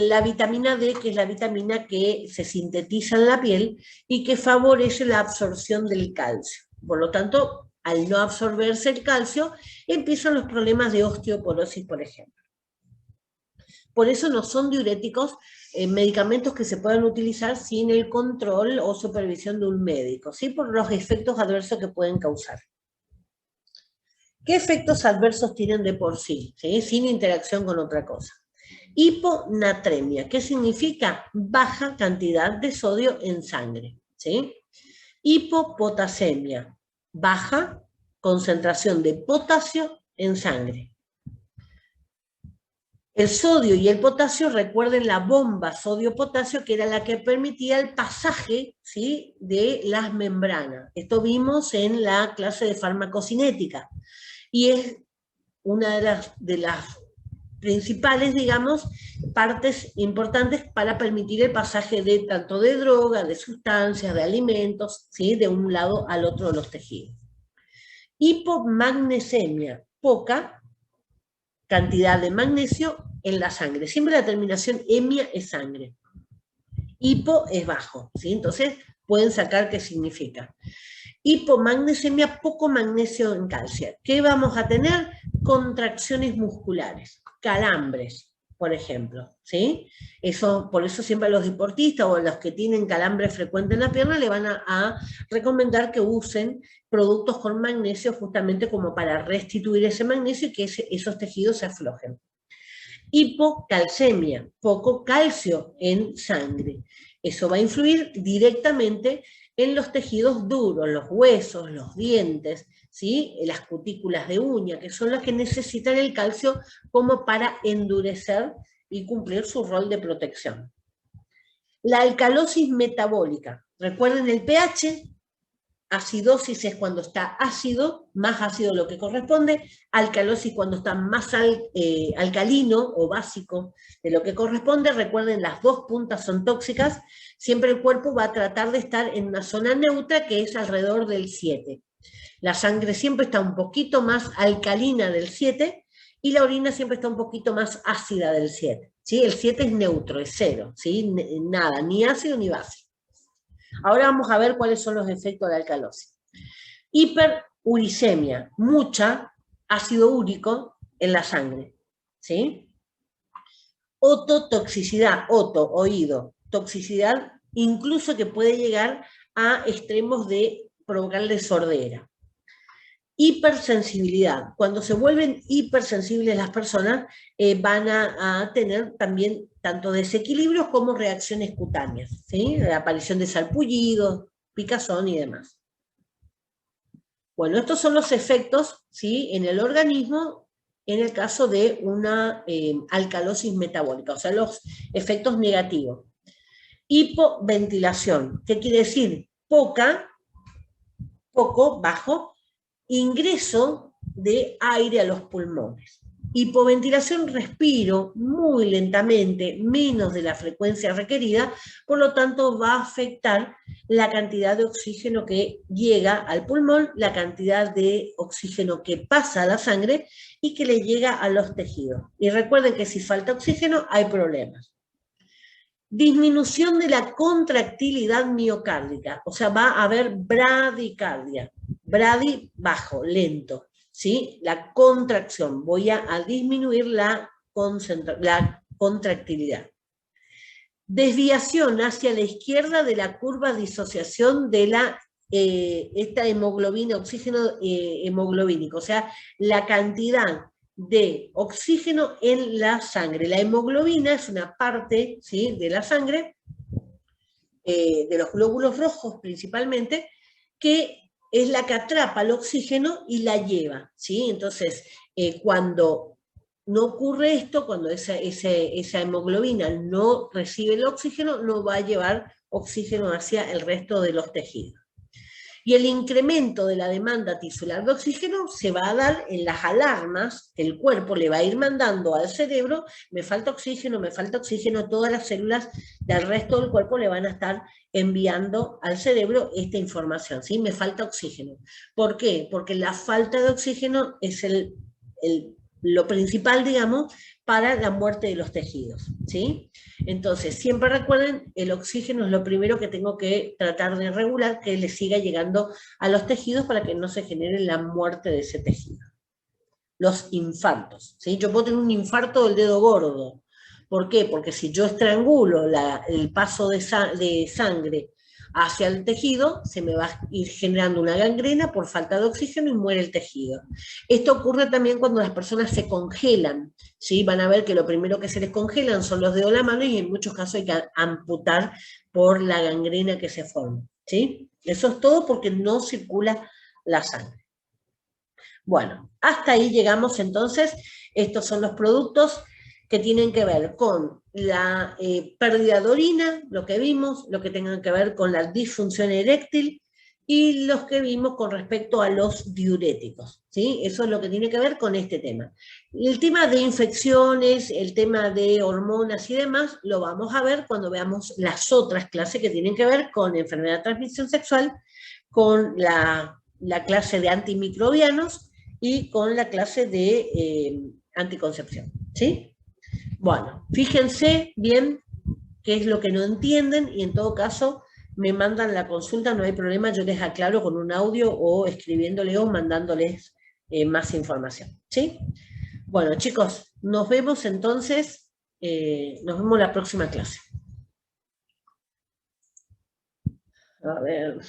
la vitamina D, que es la vitamina que se sintetiza en la piel y que favorece la absorción del calcio. Por lo tanto, al no absorberse el calcio, empiezan los problemas de osteoporosis, por ejemplo. Por eso no son diuréticos medicamentos que se puedan utilizar sin el control o supervisión de un médico, ¿sí?, por los efectos adversos que pueden causar. ¿Qué efectos adversos tienen de por sí, ¿sí?, sin interacción con otra cosa? Hiponatremia, ¿qué significa? Baja cantidad de sodio en sangre, ¿sí? Hipopotasemia, baja concentración de potasio en sangre. El sodio y el potasio, recuerden la bomba sodio-potasio, que era la que permitía el pasaje, ¿sí?, de las membranas. Esto vimos en la clase de farmacocinética. Y es una de las principales, digamos, partes importantes para permitir el pasaje de tanto de drogas, de sustancias, de alimentos, ¿sí?, de un lado al otro de los tejidos. Hipomagnesemia, poca cantidad de magnesio en la sangre. Siempre la terminación emia es sangre. Hipo es bajo, ¿sí? Entonces pueden sacar qué significa. Hipomagnesemia, poco magnesio en calcio. ¿Qué vamos a tener? Contracciones musculares, calambres, por ejemplo, ¿sí? Por eso siempre a los deportistas o a los que tienen calambre frecuente en la pierna le van a recomendar que usen productos con magnesio justamente como para restituir ese magnesio y que esos tejidos se aflojen. Hipocalcemia, poco calcio en sangre. Eso va a influir directamente en los tejidos duros, los huesos, los dientes, ¿sí?, las cutículas de uña, que son las que necesitan el calcio como para endurecer y cumplir su rol de protección. La alcalosis metabólica. Recuerden el pH. Acidosis es cuando está ácido, más ácido lo que corresponde. Alcalosis cuando está más alcalino o básico de lo que corresponde. Recuerden, las dos puntas son tóxicas. Siempre el cuerpo va a tratar de estar en una zona neutra que es alrededor del 7. La sangre siempre está un poquito más alcalina del 7 y la orina siempre está un poquito más ácida del 7. ¿Sí? El 7 es neutro, es 0. ¿Sí? Nada, ni ácido ni básico. Ahora vamos a ver cuáles son los efectos de la alcalosis. Hiperuricemia, mucha ácido úrico en la sangre, ¿sí? Ototoxicidad, oído, toxicidad incluso que puede llegar a extremos de provocarle sordera. Hipersensibilidad, cuando se vuelven hipersensibles las personas van a tener también tanto desequilibrios como reacciones cutáneas, ¿sí? La aparición de sarpullidos, picazón y demás. Bueno, estos son los efectos, ¿sí?, en el organismo en el caso de una alcalosis metabólica, o sea, los efectos negativos. Hipoventilación, ¿qué quiere decir? Poco, bajo, ingreso de aire a los pulmones. Hipoventilación, respiro muy lentamente, menos de la frecuencia requerida, por lo tanto va a afectar la cantidad de oxígeno que llega al pulmón, la cantidad de oxígeno que pasa a la sangre y que le llega a los tejidos. Y recuerden que si falta oxígeno hay problemas. Disminución de la contractilidad miocárdica, o sea, va a haber bradicardia. Bradi, bajo, lento, ¿sí? La contracción, voy a disminuir la contractilidad. Desviación hacia la izquierda de la curva de disociación de esta hemoglobina, oxígeno hemoglobínico, o sea, la cantidad de oxígeno en la sangre. La hemoglobina es una parte, ¿sí?, de la sangre, de los glóbulos rojos principalmente, que es la que atrapa el oxígeno y la lleva, ¿sí? Entonces, cuando no ocurre esto, cuando esa hemoglobina no recibe el oxígeno, no va a llevar oxígeno hacia el resto de los tejidos. Y el incremento de la demanda tisular de oxígeno se va a dar en las alarmas que el cuerpo le va a ir mandando al cerebro: me falta oxígeno, todas las células del resto del cuerpo le van a estar enviando al cerebro esta información, ¿sí? Me falta oxígeno. ¿Por qué? Porque la falta de oxígeno es lo principal, digamos, para la muerte de los tejidos, ¿sí? Entonces, siempre recuerden, el oxígeno es lo primero que tengo que tratar de regular, que le siga llegando a los tejidos para que no se genere la muerte de ese tejido. Los infartos, ¿sí? Yo puedo tener un infarto del dedo gordo. ¿Por qué? Porque si yo estrangulo el paso de sangre hacia el tejido, se me va a ir generando una gangrena por falta de oxígeno y muere el tejido. Esto ocurre también cuando las personas se congelan, ¿sí? Van a ver que lo primero que se les congelan son los dedos de la mano y en muchos casos hay que amputar por la gangrena que se forma, ¿sí? Eso es todo porque no circula la sangre. Bueno, hasta ahí llegamos entonces. Estos son los productos que tienen que ver con la pérdida de orina, lo que vimos, lo que tengan que ver con la disfunción eréctil y los que vimos con respecto a los diuréticos, ¿sí? Eso es lo que tiene que ver con este tema. El tema de infecciones, el tema de hormonas y demás, lo vamos a ver cuando veamos las otras clases que tienen que ver con enfermedad de transmisión sexual, con la clase de antimicrobianos y con la clase de anticoncepción, ¿sí? Bueno, fíjense bien qué es lo que no entienden y en todo caso me mandan la consulta, no hay problema, yo les aclaro con un audio o escribiéndole o mandándoles más información, ¿sí? Bueno, chicos, nos vemos entonces, nos vemos la próxima clase. A ver...